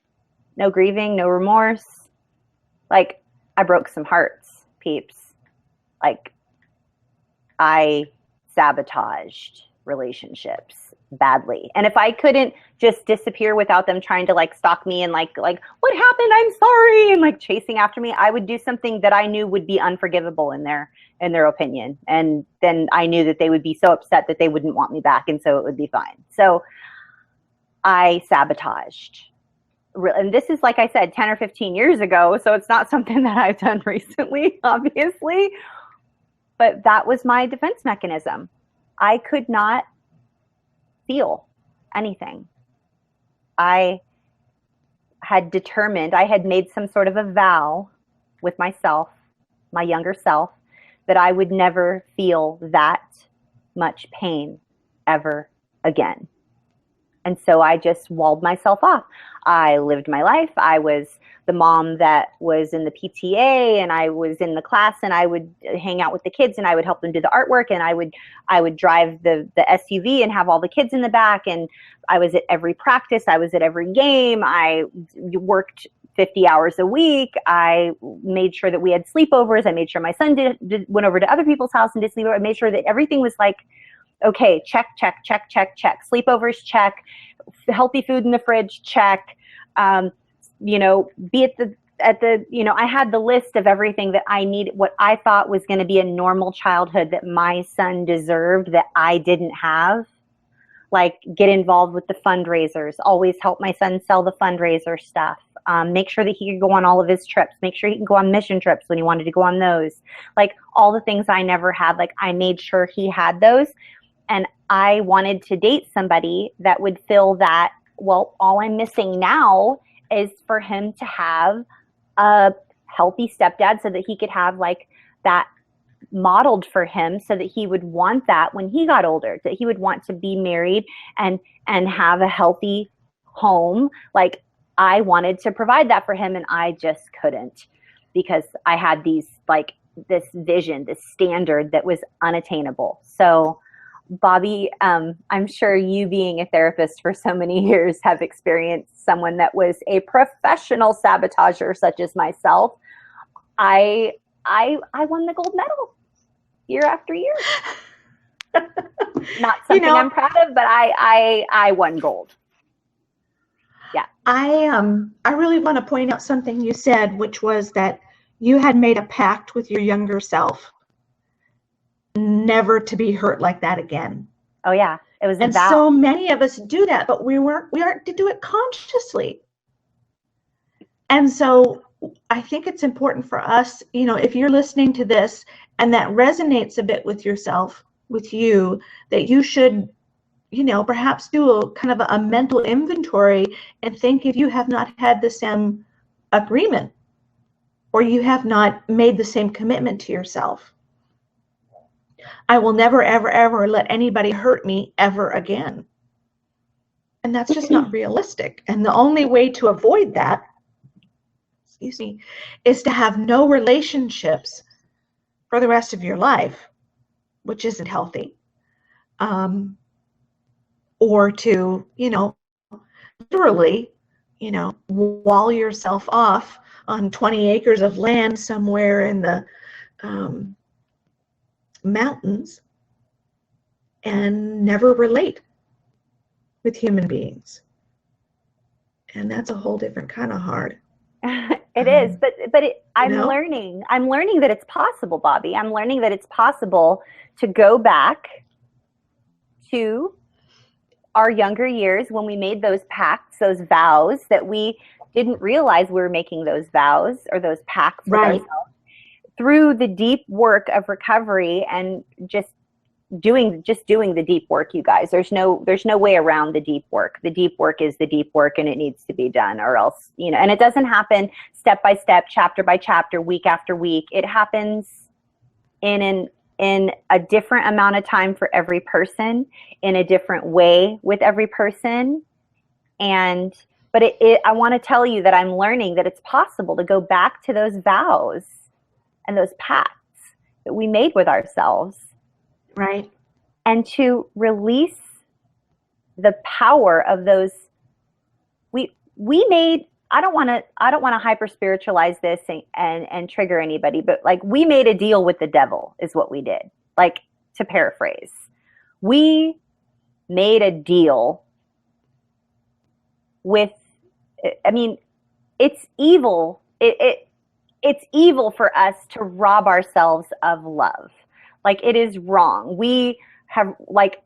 no grieving, no remorse. Like, I broke some hearts, peeps. Like, I sabotaged relationships badly. And if I couldn't just disappear without them trying to like stalk me and like what happened? I'm sorry, and like chasing after me, I would do something that I knew would be unforgivable in their opinion. And then I knew that they would be so upset that they wouldn't want me back, and so it would be fine. So I sabotaged. And this is, like I said, 10 or 15 years ago, so it's not something that I've done recently, obviously. But that was my defense mechanism. I could not feel anything. I had determined, I had made some sort of a vow with myself, my younger self, that I would never feel that much pain ever again. And so I just walled myself off. I lived my life. I was the mom that was in the PTA, and I was in the class, and I would hang out with the kids, and I would help them do the artwork, and I would drive the SUV and have all the kids in the back, and I was at every practice. I was at every game. I worked 50 hours a week. I made sure that we had sleepovers. I made sure my son went over to other people's house and did sleepovers. I made sure that everything was like, okay, check, check, check, check, check. Sleepovers, check. Healthy food in the fridge, check. Be at the, I had the list of everything that I needed, what I thought was going to be a normal childhood that my son deserved that I didn't have. Like, get involved with the fundraisers, always help my son sell the fundraiser stuff. Make sure that he could go on all of his trips. Make sure he can go on mission trips when he wanted to go on those. Like, all the things I never had, like, I made sure he had those. And I wanted to date somebody that would fill that. Well, all I'm missing now is for him to have a healthy stepdad so that he could have like that modeled for him, so that he would want that when he got older, that he would want to be married and have a healthy home. Like, I wanted to provide that for him, and I just couldn't, because I had this vision, this standard that was unattainable. So Bobby, I'm sure you, being a therapist for so many years, have experienced someone that was a professional sabotager such as myself. I won the gold medal year after year. Not something I'm proud of, but I won gold. Yeah. I really want to point out something you said, which was that you had made a pact with your younger self never to be hurt like that again. Oh yeah, it was a and vow. So many of us do that, but we aren't to do it consciously. And so I think it's important for us, if you're listening to this and that resonates a bit with yourself, with you, that you should, perhaps do a kind of a mental inventory and think if you have not had the same agreement, or you have not made the same commitment to yourself. I will never, ever, ever let anybody hurt me ever again. And that's just not realistic. And the only way to avoid that, is to have no relationships for the rest of your life, which isn't healthy. Or to, literally, wall yourself off on 20 acres of land somewhere in the mountains and never relate with human beings. And that's a whole different kind of hard. It is, but I'm learning that it's possible, Bobby. I'm learning that it's possible to go back to our younger years when we made those pacts, those vows that we didn't realize we were making those vows or those pacts with ourselves, through the deep work of recovery and just doing the deep work, you guys. There's no way around the deep work. The deep work is the deep work, and it needs to be done, or else, and it doesn't happen step by step, chapter by chapter, week after week. It happens in a different amount of time for every person, in a different way with every person. But I want to tell you that I'm learning that it's possible to go back to those vows and those pacts that we made with ourselves. Right. And to release the power of those. We made, I don't want to hyper spiritualize this and trigger anybody, but like, we made a deal with the devil is what we did. Like, to paraphrase, we made a deal with, it's evil. It's evil for us to rob ourselves of love. Like, it is wrong. We have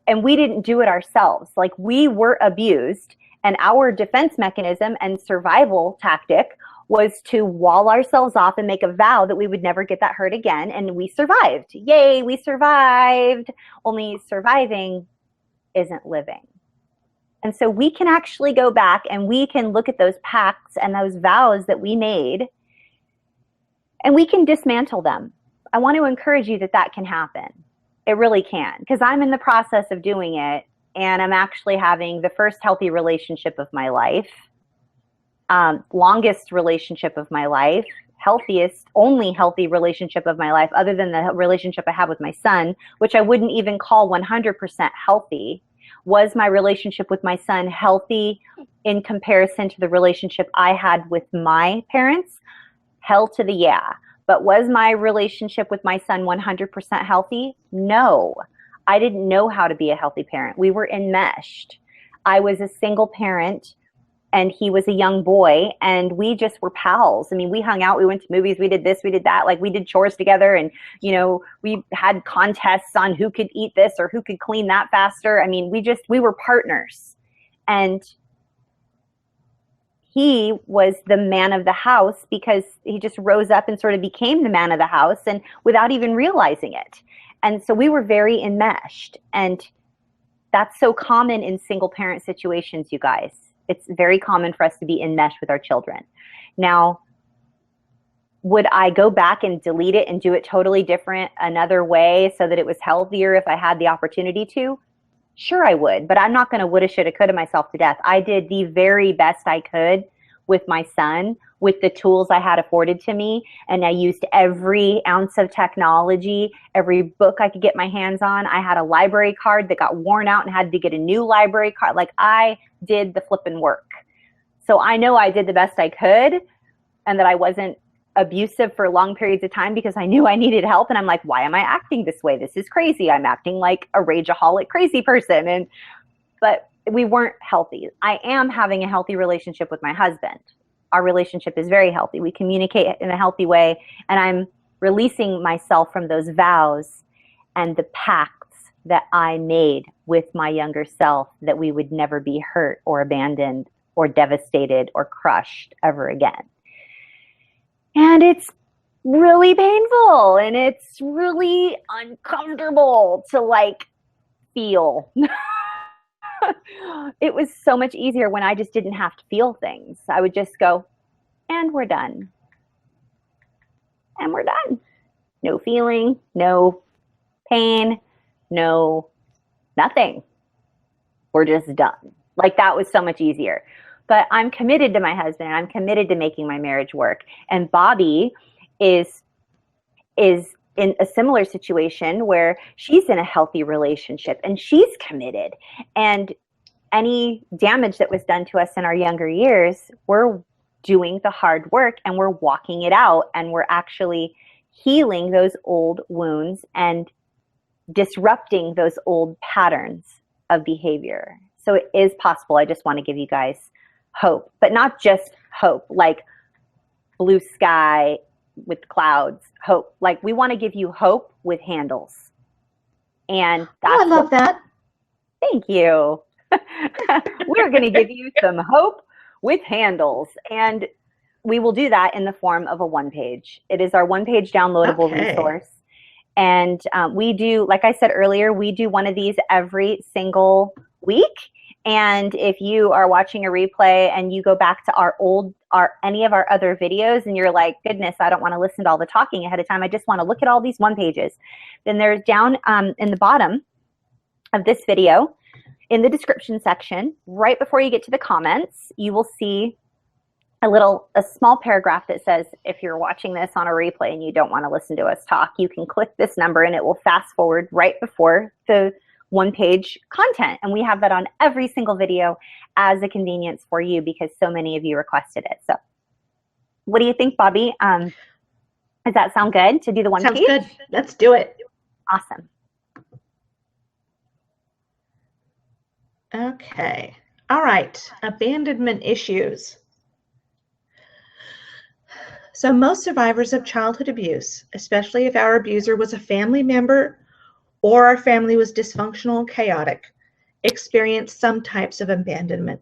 and we didn't do it ourselves. Like, we were abused, and our defense mechanism and survival tactic was to wall ourselves off and make a vow that we would never get that hurt again. And we survived. Yay, we survived. Only surviving isn't living. And so we can actually go back and we can look at those pacts and those vows that we made, and we can dismantle them. I want to encourage you that can happen. It really can, because I'm in the process of doing it. and I'm actually having the first healthy relationship of my life, longest relationship of my life, only healthy relationship of my life, other than the relationship I have with my son, which I wouldn't even call 100% healthy. Was my relationship with my son healthy in comparison to the relationship I had with my parents? Hell to the yeah. But was my relationship with my son 100% healthy? No. I didn't know how to be a healthy parent. We were enmeshed. I was a single parent and he was a young boy, and we just were pals. I mean, we hung out, we went to movies, we did this, we did that. Like, we did chores together, and, you know, we had contests on who could eat this or who could clean that faster. I mean, we were partners. And he was the man of the house because he just rose up and sort of became the man of the house, and without even realizing it. And so we were very enmeshed. And that's so common in single parent situations, you guys. It's very common for us to be enmeshed with our children. Now, would I go back and delete it and do it totally different another way so that it was healthier if I had the opportunity to? Sure, I would, but I'm not going to woulda, shoulda, coulda myself to death. I did the very best I could with my son, with the tools I had afforded to me, and I used every ounce of technology, every book I could get my hands on. I had a library card that got worn out and had to get a new library card. Like, I did the flipping work. So I know I did the best I could, and that I wasn't abusive for long periods of time because I knew I needed help. And I'm like, why am I acting this way? This is crazy. I'm acting like a rageaholic crazy person. But we weren't healthy. I am having a healthy relationship with my husband. Our relationship is very healthy. We communicate in a healthy way, and I'm releasing myself from those vows and the pacts that I made with my younger self, that we would never be hurt or abandoned or devastated or crushed ever again. And it's really painful, and it's really uncomfortable to like feel. It was so much easier when I just didn't have to feel things. I would just go, and we're done. And we're done. No feeling, no pain, no nothing. We're just done. Like, that was so much easier. But I'm committed to my husband, and I'm committed to making my marriage work. And Bobby is in a similar situation where she's in a healthy relationship and she's committed. And any damage that was done to us in our younger years, we're doing the hard work and we're walking it out, and we're actually healing those old wounds and disrupting those old patterns of behavior. So it is possible. I just want to give you guys hope, but not just hope, like blue sky with clouds, hope. Like, we want to give you hope with handles. And that's I love that. Thank you. We're going to give you some hope with handles. And we will do that in the form of a one-page. It is our one-page downloadable resource. And we do, like I said earlier, we do one of these every single week. And if you are watching a replay and you go back to any of our other videos and you're like, goodness, I don't want to listen to all the talking ahead of time, I just want to look at all these one pages, then there's down in the bottom of this video, in the description section, right before you get to the comments, you will see a small paragraph that says, if you're watching this on a replay and you don't want to listen to us talk, you can click this number and it will fast forward right before the one-page content. And we have that on every single video as a convenience for you because so many of you requested it. So what do you think, Bobby? Does that sound good to do the one page? Sounds good. Let's do it. Awesome. Okay. All right. Abandonment issues. So most survivors of childhood abuse, especially if our abuser was a family member or our family was dysfunctional and chaotic, experience some types of abandonment.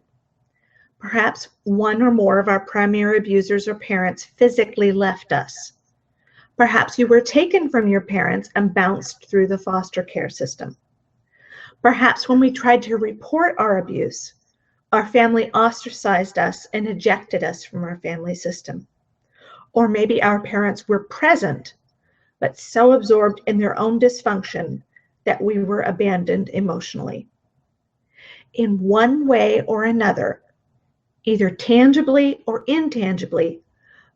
Perhaps one or more of our primary abusers or parents physically left us. Perhaps you were taken from your parents and bounced through the foster care system. Perhaps when we tried to report our abuse, our family ostracized us and ejected us from our family system. Or maybe our parents were present, but so absorbed in their own dysfunction that we were abandoned emotionally. In one way or another, either tangibly or intangibly,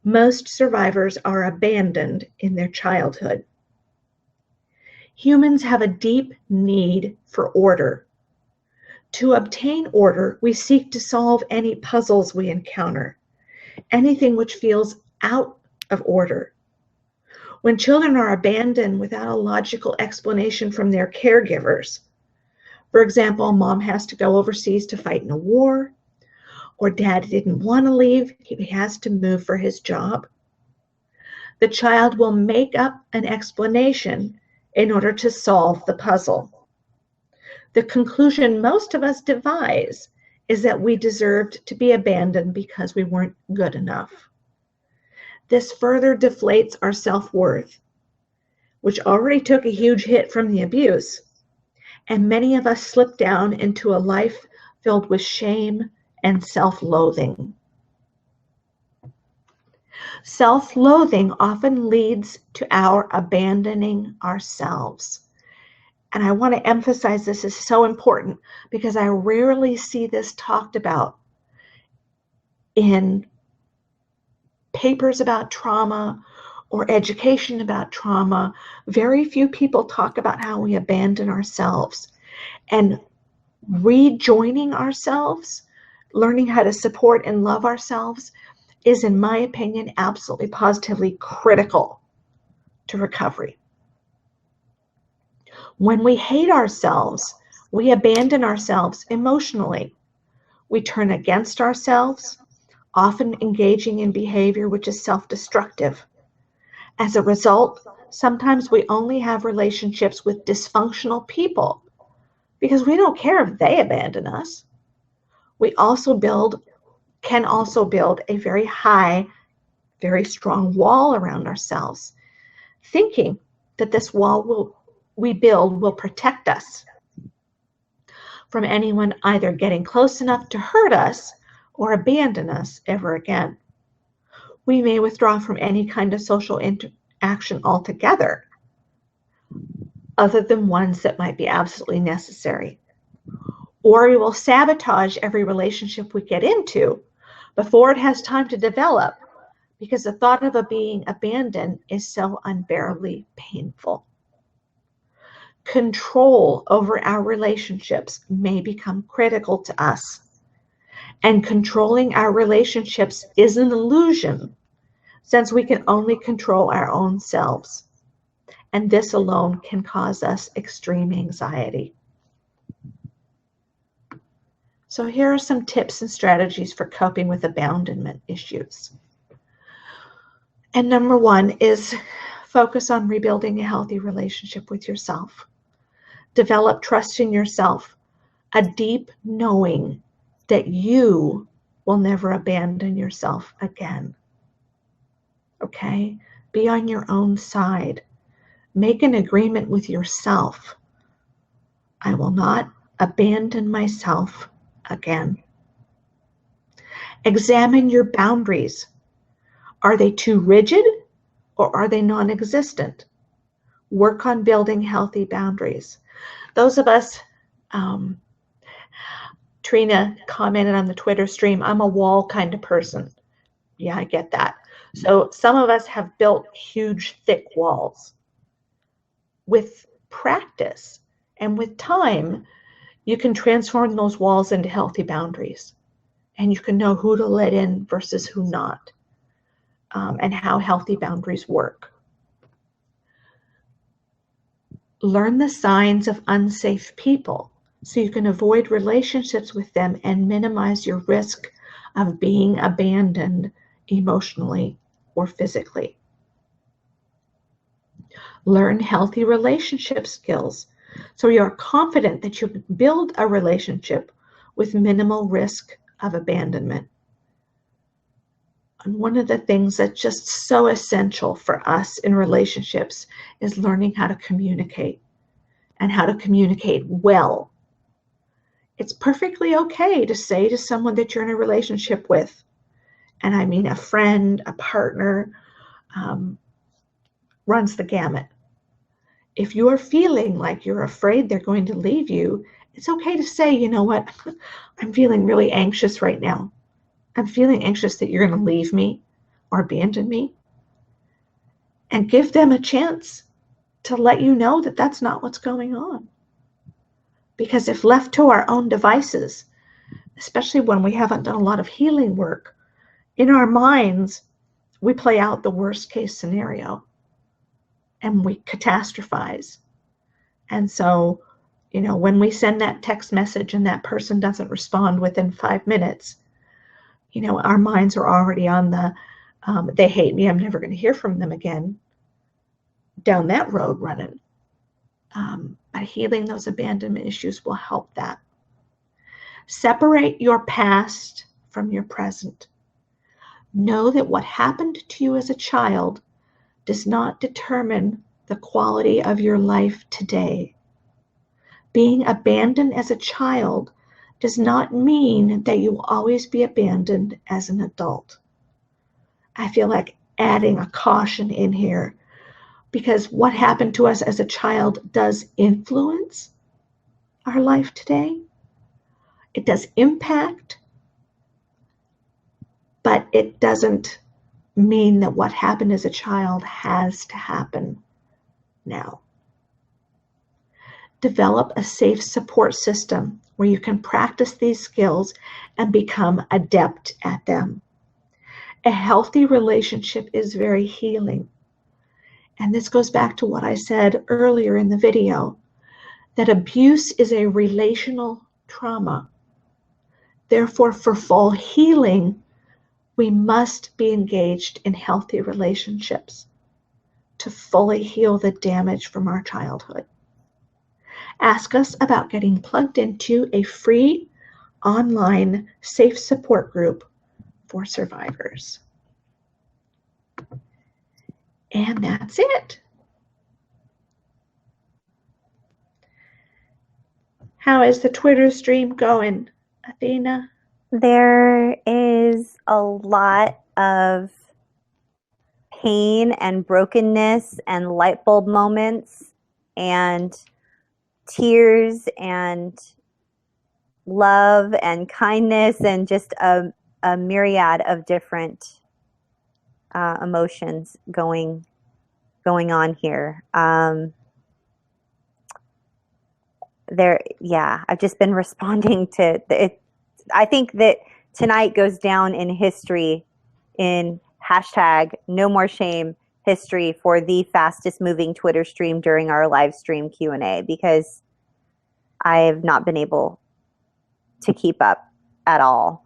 most survivors are abandoned in their childhood. Humans have a deep need for order. To obtain order, we seek to solve any puzzles we encounter, anything which feels out of order. When children are abandoned without a logical explanation from their caregivers, for example, mom has to go overseas to fight in a war, or dad didn't want to leave, he has to move for his job, the child will make up an explanation in order to solve the puzzle. The conclusion most of us devise is that we deserved to be abandoned because we weren't good enough. This further deflates our self-worth, which already took a huge hit from the abuse, and many of us slip down into a life filled with shame and self-loathing. Self-loathing often leads to our abandoning ourselves. And I want to emphasize this is so important because I rarely see this talked about in papers about trauma or education about trauma. Very few people talk about how we abandon ourselves. And rejoining ourselves, learning how to support and love ourselves is, in my opinion, absolutely positively critical to recovery. When we hate ourselves, we abandon ourselves emotionally. We turn against ourselves, often engaging in behavior which is self-destructive. As a result, sometimes we only have relationships with dysfunctional people because we don't care if they abandon us. We can also build a very high, very strong wall around ourselves, thinking that this wall we build will protect us from anyone either getting close enough to hurt us or abandon us ever again. We may withdraw from any kind of social interaction altogether, other than ones that might be absolutely necessary. Or we will sabotage every relationship we get into before it has time to develop because the thought of being abandoned is so unbearably painful. Control over our relationships may become critical to us. And controlling our relationships is an illusion, since we can only control our own selves. And this alone can cause us extreme anxiety. So here are some tips and strategies for coping with abandonment issues. And number one is focus on rebuilding a healthy relationship with yourself. Develop trust in yourself, a deep knowing that you will never abandon yourself again. Okay? Be on your own side. Make an agreement with yourself. I will not abandon myself again. Examine your boundaries. Are they too rigid or are they non-existent? Work on building healthy boundaries. Those of us, Trina commented on the Twitter stream, I'm a wall kind of person. Yeah, I get that. So some of us have built huge, thick walls. With practice and with time, you can transform those walls into healthy boundaries. And you can know who to let in versus who not, and how healthy boundaries work. Learn the signs of unsafe people so you can avoid relationships with them and minimize your risk of being abandoned emotionally or physically. Learn healthy relationship skills so you are confident that you can build a relationship with minimal risk of abandonment. And one of the things that's just so essential for us in relationships is learning how to communicate and how to communicate well. It's perfectly okay to say to someone that you're in a relationship with, and I mean a friend, a partner, runs the gamut. If you are feeling like you're afraid they're going to leave you, It's okay to say, you know what, I'm feeling really anxious right now. I'm feeling anxious that you're going to leave me or abandon me. And give them a chance to let you know that that's not what's going on. Because if left to our own devices, especially when we haven't done a lot of healing work, in our minds, we play out the worst case scenario and we catastrophize. And so, you know, when we send that text message and that person doesn't respond within 5 minutes, you know, our minds are already on the, they hate me, I'm never going to hear from them again, down that road running. But healing those abandonment issues will help that. Separate your past from your present. Know that what happened to you as a child does not determine the quality of your life today. Being abandoned as a child does not mean that you will always be abandoned as an adult. I feel like adding a caution in here, because what happened to us as a child does influence our life today. It does impact, but it doesn't mean that what happened as a child has to happen now. Develop a safe support system where you can practice these skills and become adept at them. A healthy relationship is very healing. And this goes back to what I said earlier in the video, that abuse is a relational trauma. Therefore, for full healing, we must be engaged in healthy relationships to fully heal the damage from our childhood. Ask us about getting plugged into a free online safe support group for survivors. And that's it. How is the Twitter stream going, Athena? There is a lot of pain and brokenness and light bulb moments and tears and love and kindness and just a myriad of different emotions going on here. I've just been responding to it. I think that tonight goes down in history in #NoMoreShame history for the fastest moving Twitter stream during our live stream Q&A, because I have not been able to keep up at all.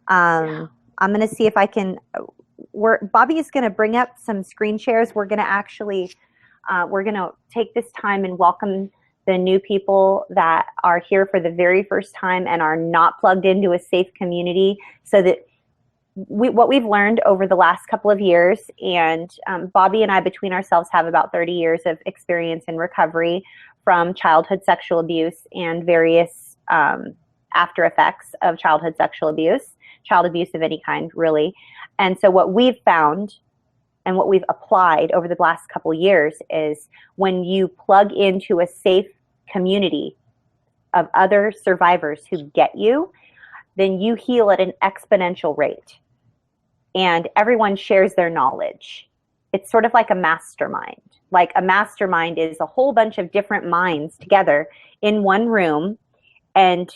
I'm going to see if I can. Bobby is going to bring up some screen shares. We're going to actually, we're going to take this time and welcome the new people that are here for the very first time and are not plugged into a safe community, so that what we've learned over the last couple of years, and Bobby and I between ourselves have about 30 years of experience in recovery from childhood sexual abuse and various after effects of childhood sexual abuse, child abuse of any kind, really. And so what we've found and what we've applied over the last couple of years is when you plug into a safe community of other survivors who get you, then you heal at an exponential rate. And everyone shares their knowledge. It's sort of like a mastermind. Like a mastermind is a whole bunch of different minds together in one room, and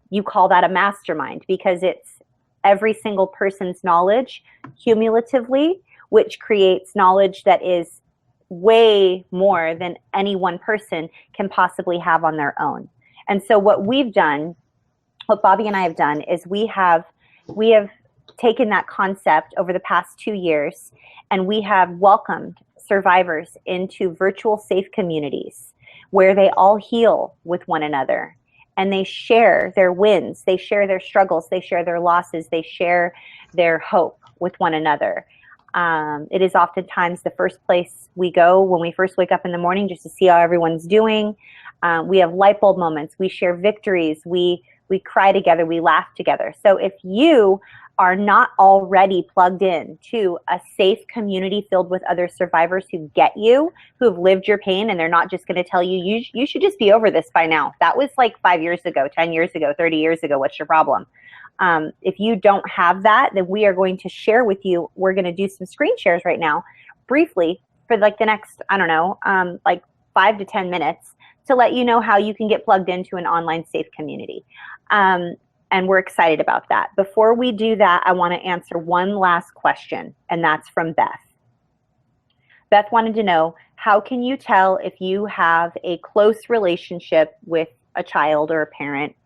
you call that a mastermind because it's every single person's knowledge cumulatively, which creates knowledge that is way more than any one person can possibly have on their own. And so what we've done, what Bobby and I have done, is we have taken that concept over the past 2 years, and we have welcomed survivors into virtual safe communities where they all heal with one another, and they share their wins, they share their struggles, they share their losses, they share their hope with one another. It is oftentimes the first place we go when we first wake up in the morning, just to see how everyone's doing. We have light bulb moments. We share victories. We cry together. We laugh together. So if you are not already plugged in to a safe community filled with other survivors who get you, who have lived your pain, and they're not just going to tell you, you should just be over this by now. That was like 5 years ago, 10 years ago, 30 years ago. What's your problem? If you don't have that, then we are going to share with you. We're going to do some screen shares right now, briefly, for like the next, I don't know, like 5 to 10 minutes to let you know how you can get plugged into an online safe community. And we're excited about that. Before we do that, I want to answer one last question, and that's from Beth. Beth wanted to know, how can you tell if you have a close relationship with a child or a parent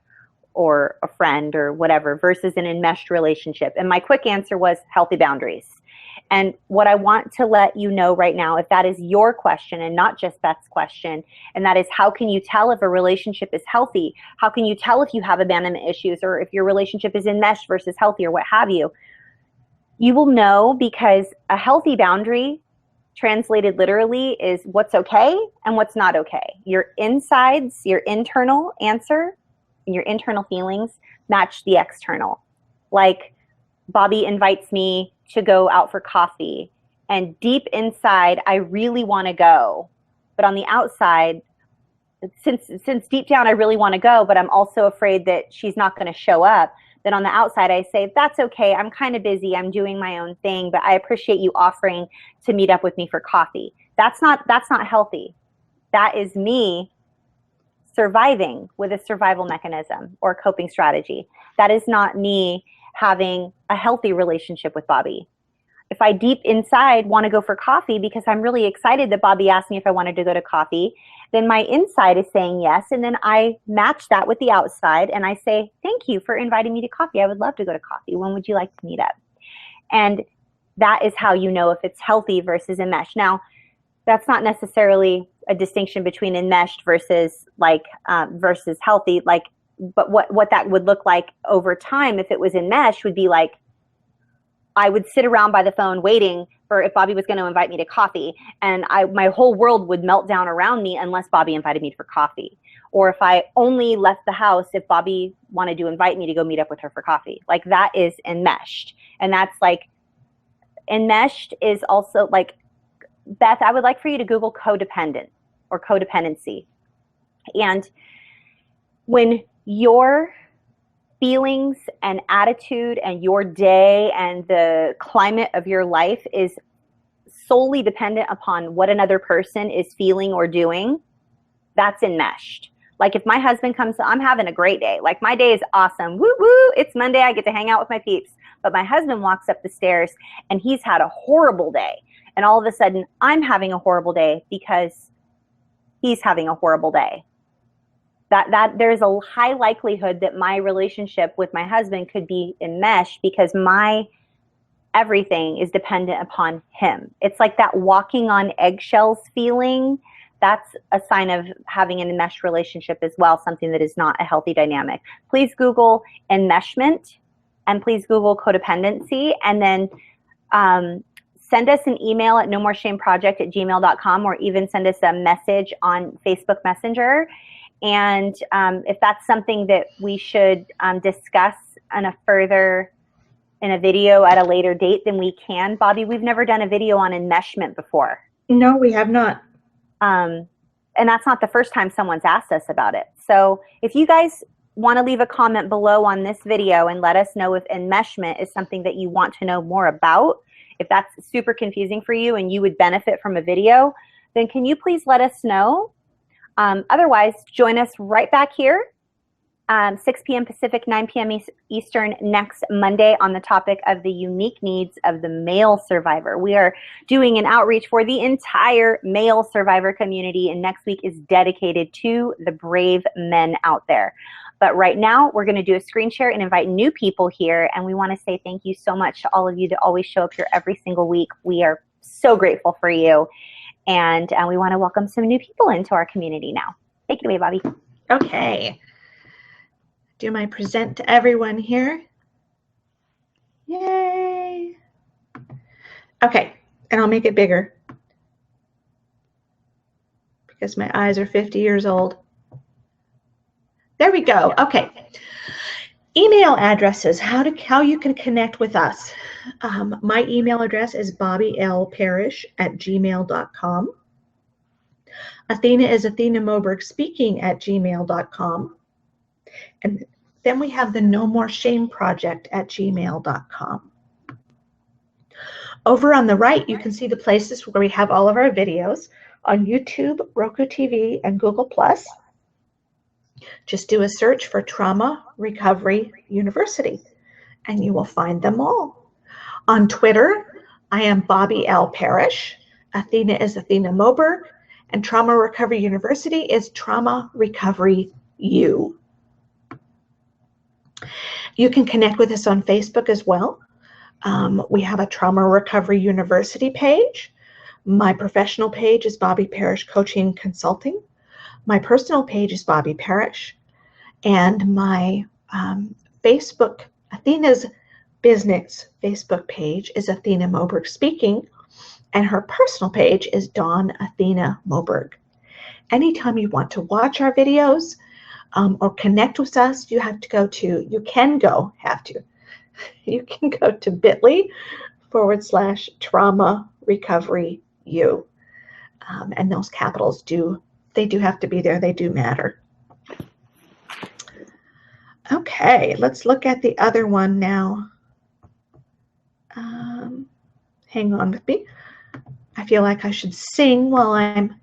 or a friend or whatever versus an enmeshed relationship? And my quick answer was healthy boundaries. And what I want to let you know right now, if that is your question and not just Beth's question, and that is, how can you tell if a relationship is healthy? How can you tell if you have abandonment issues, or if your relationship is enmeshed versus healthy, or what have you? You will know, because a healthy boundary, translated literally, is what's okay and what's not okay. Your insides, your internal answer, and your internal feelings match the external. Like, Bobby invites me to go out for coffee, and deep inside, I really want to go. But on the outside, since deep down I really want to go, but I'm also afraid that she's not going to show up, then on the outside I say, that's okay, I'm kind of busy, I'm doing my own thing, but I appreciate you offering to meet up with me for coffee. That's not healthy. That is me surviving with a survival mechanism or coping strategy. That is not me having a healthy relationship with Bobby. If I deep inside want to go for coffee because I'm really excited that Bobby asked me if I wanted to go to coffee, then my inside is saying yes, and then I match that with the outside and I say, thank you for inviting me to coffee. I would love to go to coffee. When would you like to meet up? And that is how you know if it's healthy versus enmeshed. Now, that's not necessarily a distinction between enmeshed versus versus healthy. But what that would look like over time if it was enmeshed would be like, I would sit around by the phone waiting for if Bobby was going to invite me to coffee, and my whole world would melt down around me unless Bobby invited me for coffee. Or if I only left the house if Bobby wanted to invite me to go meet up with her for coffee. Like, that is enmeshed. And that's like, enmeshed is also like, Beth, I would like for you to Google codependent or codependency. And when your feelings and attitude and your day and the climate of your life is solely dependent upon what another person is feeling or doing, that's enmeshed. Like, if my husband comes, I'm having a great day. Like, my day is awesome. Woo woo, it's Monday, I get to hang out with my peeps. But my husband walks up the stairs and he's had a horrible day. And all of a sudden, I'm having a horrible day because he's having a horrible day. That there's a high likelihood that my relationship with my husband could be enmeshed because my everything is dependent upon him. It's like that walking on eggshells feeling. That's a sign of having an enmeshed relationship as well, something that is not a healthy dynamic. Please Google enmeshment and please Google codependency, and then send us an email at nomoreshameproject@gmail.com, or even send us a message on Facebook Messenger. And if that's something that we should discuss in a video at a later date, then we can. Bobby, we've never done a video on enmeshment before. No, we have not. And that's not the first time someone's asked us about it. So if you guys want to leave a comment below on this video and let us know if enmeshment is something that you want to know more about, if that's super confusing for you and you would benefit from a video, then can you please let us know? Otherwise, join us right back here, 6 p.m. Pacific, 9 p.m. Eastern next Monday on the topic of the unique needs of the male survivor. We are doing an outreach for the entire male survivor community, and next week is dedicated to the brave men out there. But right now, we're going to do a screen share and invite new people here, and we want to say thank you so much to all of you that always show up here every single week. We are so grateful for you. And we want to welcome some new people into our community now. Take it away, Bobby. Okay. Do my present to everyone here. Yay. Okay, and I'll make it bigger because my eyes are 50 years old. There we go. Okay. Email addresses, how you can connect with us. My email address is bobbylparish@gmail.com. Athena is Athena Moberg speaking @gmail.com. And then we have the No More Shame Project @gmail.com. Over on the right, you can see the places where we have all of our videos on YouTube, Roku TV, and Google+. Just do a search for Trauma Recovery University, and you will find them all. On Twitter, I am Bobby L. Parrish. Athena is Athena Moberg, and Trauma Recovery University is Trauma Recovery U. You can connect with us on Facebook as well. We have a Trauma Recovery University page. My professional page is Bobby Parrish Coaching Consulting. My personal page is Bobby Parrish. And my Facebook, Athena's business Facebook page is Athena Moberg Speaking. And her personal page is Dawn Athena Moberg. Anytime you want to watch our videos or connect with us, you can go to bit.ly/trauma recovery U. And those capitals do have to be there. They do matter. Okay, let's look at the other one now. Hang on with me. I feel like I should sing while I'm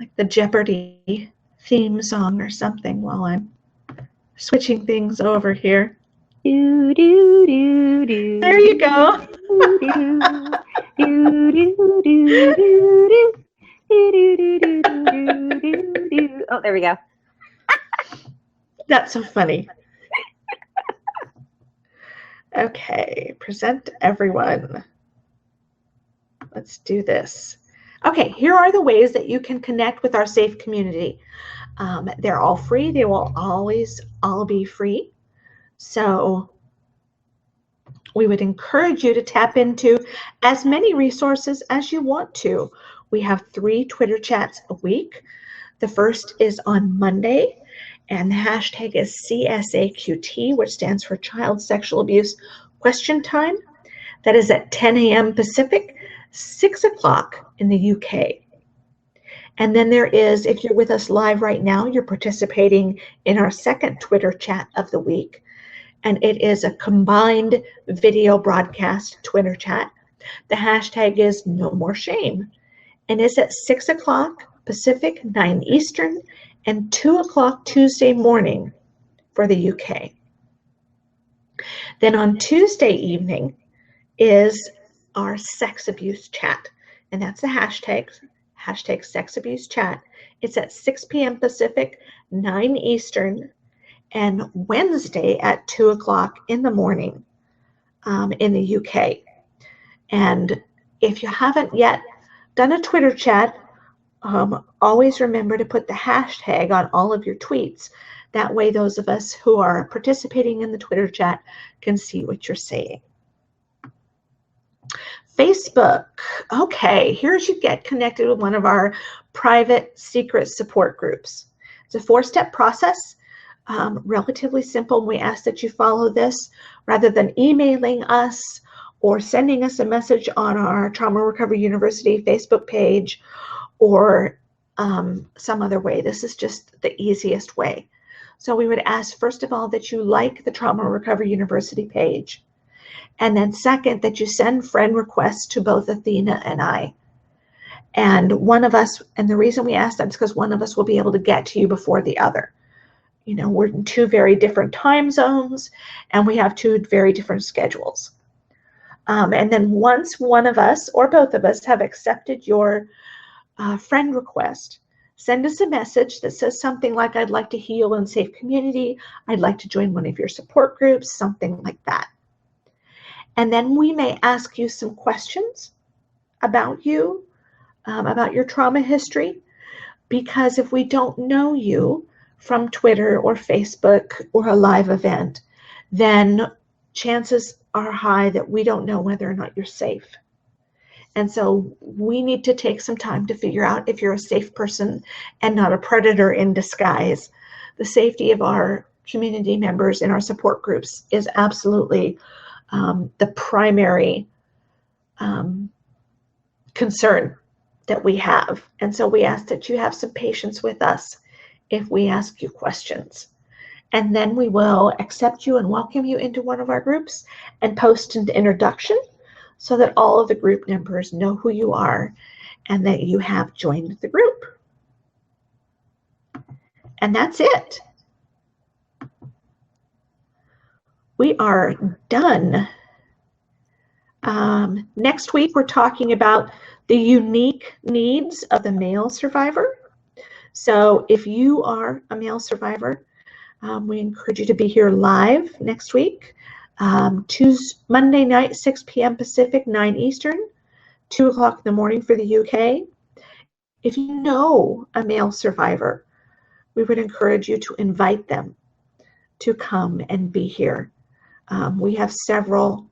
like the Jeopardy theme song or something while I'm switching things over here. Do, do, do, do. There you go. Do, do, do, do, do, do. Oh, there we go. That's so funny. Okay, present everyone. Let's do this. Okay, here are the ways that you can connect with our safe community. They're all free. They will always all be free. So we would encourage you to tap into as many resources as you want to. We have 3 Twitter chats a week. The first is on Monday, and the hashtag is CSAQT, which stands for Child Sexual Abuse Question Time. That is at 10 a.m. Pacific, 6 o'clock in the UK. And then there is, if you're with us live right now, you're participating in our second Twitter chat of the week. And it is a combined video broadcast Twitter chat. The hashtag is No More Shame. And it's at 6 o'clock Pacific, 9 Eastern, and 2 o'clock Tuesday morning for the UK. Then on Tuesday evening is our sex abuse chat. And that's the hashtag sex abuse chat. It's at 6 p.m. Pacific, 9 Eastern, and Wednesday at 2 o'clock in the morning in the UK. And if you haven't yet done a Twitter chat, always remember to put the hashtag on all of your tweets. That way those of us who are participating in the Twitter chat can see what you're saying. Facebook. Okay, here's you get connected with one of our private secret support groups. It's a 4-step process, relatively simple. We ask that you follow this rather than emailing us or sending us a message on our Trauma Recovery University Facebook page or some other way. This is just the easiest way. So we would ask, first of all, that you like the Trauma Recovery University page. And then second, that you send friend requests to both Athena and I. And one of us, and the reason we ask that is because one of us will be able to get to you before the other. You know, we're in 2 very different time zones, and we have 2 very different schedules. And then once one of us or both of us have accepted your friend request, send us a message that says something like, I'd like to heal in safe community. I'd like to join one of your support groups, something like that. And then we may ask you some questions about you, about your trauma history, because if we don't know you from Twitter or Facebook or a live event, then chances are high that we don't know whether or not you're safe. And so we need to take some time to figure out if you're a safe person and not a predator in disguise. The safety of our community members in our support groups is absolutely the primary concern that we have. And so we ask that you have some patience with us if we ask you questions. And then we will accept you and welcome you into one of our groups and post an introduction so that all of the group members know who you are and that you have joined the group. And that's it. We are done. Next week, we're talking about the unique needs of the male survivor. So if you are a male survivor, we encourage you to be here live next week, Monday night, 6 p.m. Pacific, 9 Eastern, 2 o'clock in the morning for the UK. If you know a male survivor, we would encourage you to invite them to come and be here. We have several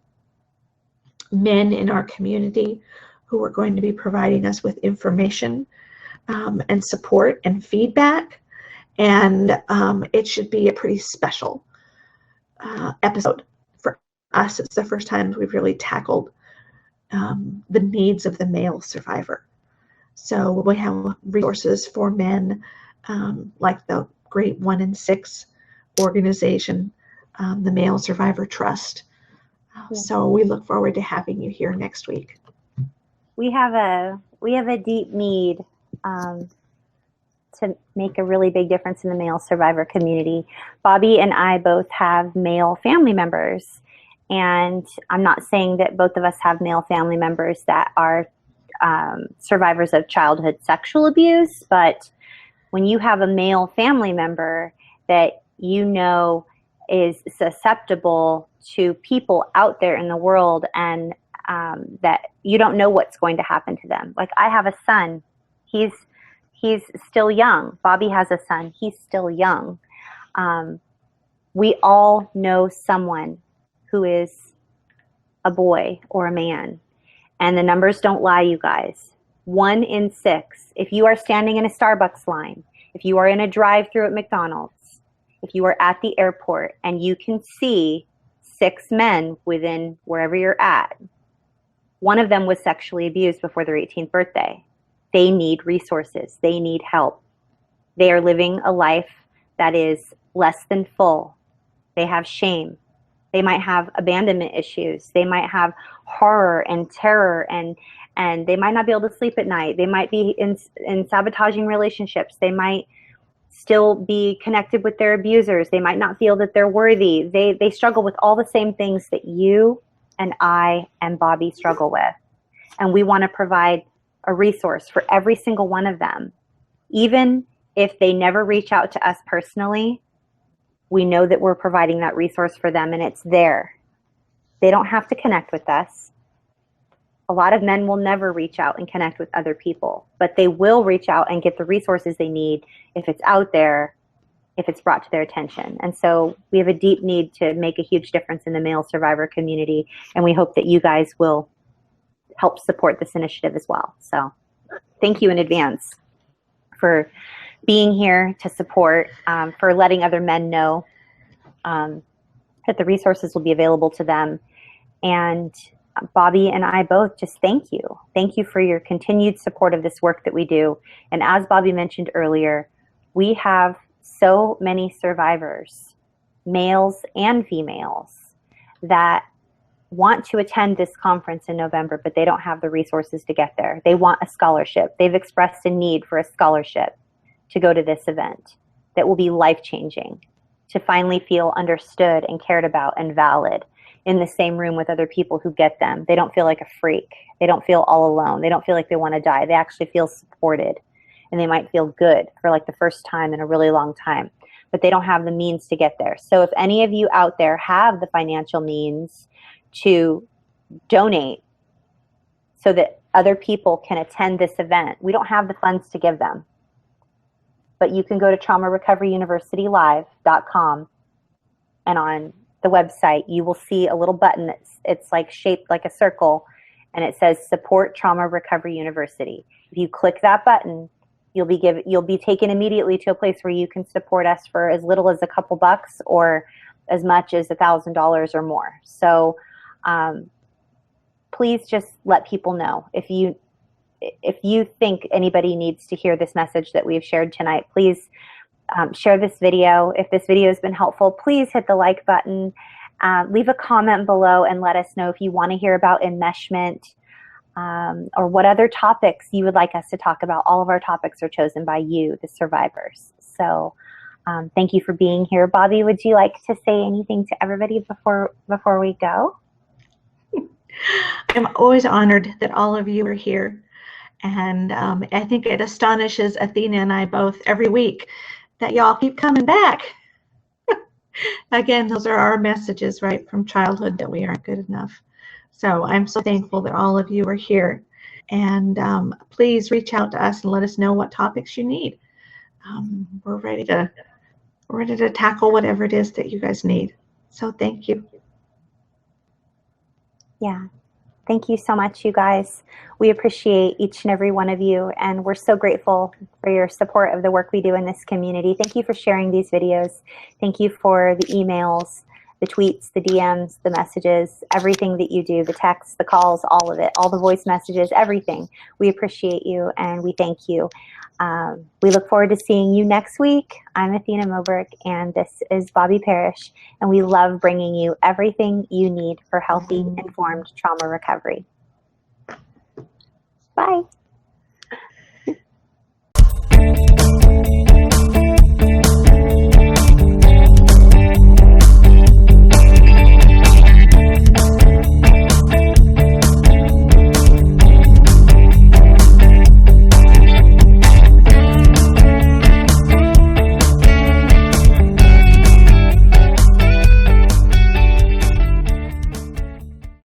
men in our community who are going to be providing us with information and support and feedback. And it should be a pretty special episode for us. It's the first time we've really tackled the needs of the male survivor. So we have resources for men like the great 1 in 6 organization, the Male Survivor Trust. So we look forward to having you here next week. We have a deep need to make a really big difference in the male survivor community. Bobby and I both have male family members, and I'm not saying that both of us have male family members that are survivors of childhood sexual abuse, but when you have a male family member that you know is susceptible to people out there in the world, and that you don't know what's going to happen to them. Like, I have a son. He's still young. Bobby has a son. He's still young. We all know someone who is a boy or a man. And the numbers don't lie, you guys. 1 in 6. If you are standing in a Starbucks line, if you are in a drive-thru at McDonald's, if you are at the airport and you can see 6 men within wherever you're at, one of them was sexually abused before their 18th birthday. They need resources. They need help. They are living a life that is less than full. They have shame. They might have abandonment issues. They might have horror and terror, and they might not be able to sleep at night. They might be in sabotaging relationships. They might still be connected with their abusers. They might not feel that they're worthy. They struggle with all the same things that you and I and Bobby struggle with. And we want to provide a resource for every single one of them. Even if they never reach out to us personally, we know that we're providing that resource for them, and it's there. They don't have to connect with us. A lot of men will never reach out and connect with other people, but they will reach out and get the resources they need if it's out there, if it's brought to their attention. And so we have a deep need to make a huge difference in the male survivor community, and we hope that you guys will help support this initiative as well. So thank you in advance for being here to support, for letting other men know that the resources will be available to them. And Bobby and I both just thank you. Thank you for your continued support of this work that we do. And as Bobby mentioned earlier, we have so many survivors, males and females, that want to attend this conference in November, but they don't have the resources to get there. They want a scholarship. They've expressed a need for a scholarship to go to this event that will be life-changing, to finally feel understood and cared about and valid in the same room with other people who get them. They don't feel like a freak. They don't feel all alone. They don't feel like they want to die. They actually feel supported, and they might feel good for like the first time in a really long time, but they don't have the means to get there. So if any of you out there have the financial means to donate so that other people can attend this event, we don't have the funds to give them, but you can go to traumarecoveryuniversitylive.com, and on the website you will see a little button it's like shaped like a circle, and it says Support Trauma Recovery University. If you click that button, you'll be taken immediately to a place where you can support us for as little as a couple bucks or as much as $1,000 or more. So please just let people know. If you think anybody needs to hear this message that we've shared tonight, please share this video. If this video has been helpful, please hit the like button. Leave a comment below and let us know if you want to hear about enmeshment or what other topics you would like us to talk about. All of our topics are chosen by you, the survivors. So thank you for being here. Bobby, would you like to say anything to everybody before we go? I'm always honored that all of you are here. And I think it astonishes Athena and I both every week that y'all keep coming back. Again, those are our messages, right, from childhood, that we aren't good enough. So I'm so thankful that all of you are here. And please reach out to us and let us know what topics you need. We're ready to tackle whatever it is that you guys need. So thank you. Yeah. Thank you so much, you guys. We appreciate each and every one of you, and we're so grateful for your support of the work we do in this community. Thank you for sharing these videos. Thank you for the emails, the tweets, the DMs, the messages, everything that you do, the texts, the calls, all of it, all the voice messages, everything. We appreciate you, and we thank you. We look forward to seeing you next week. I'm Athena Moberg, and this is Bobby Parrish, and we love bringing you everything you need for healthy, informed trauma recovery. Bye.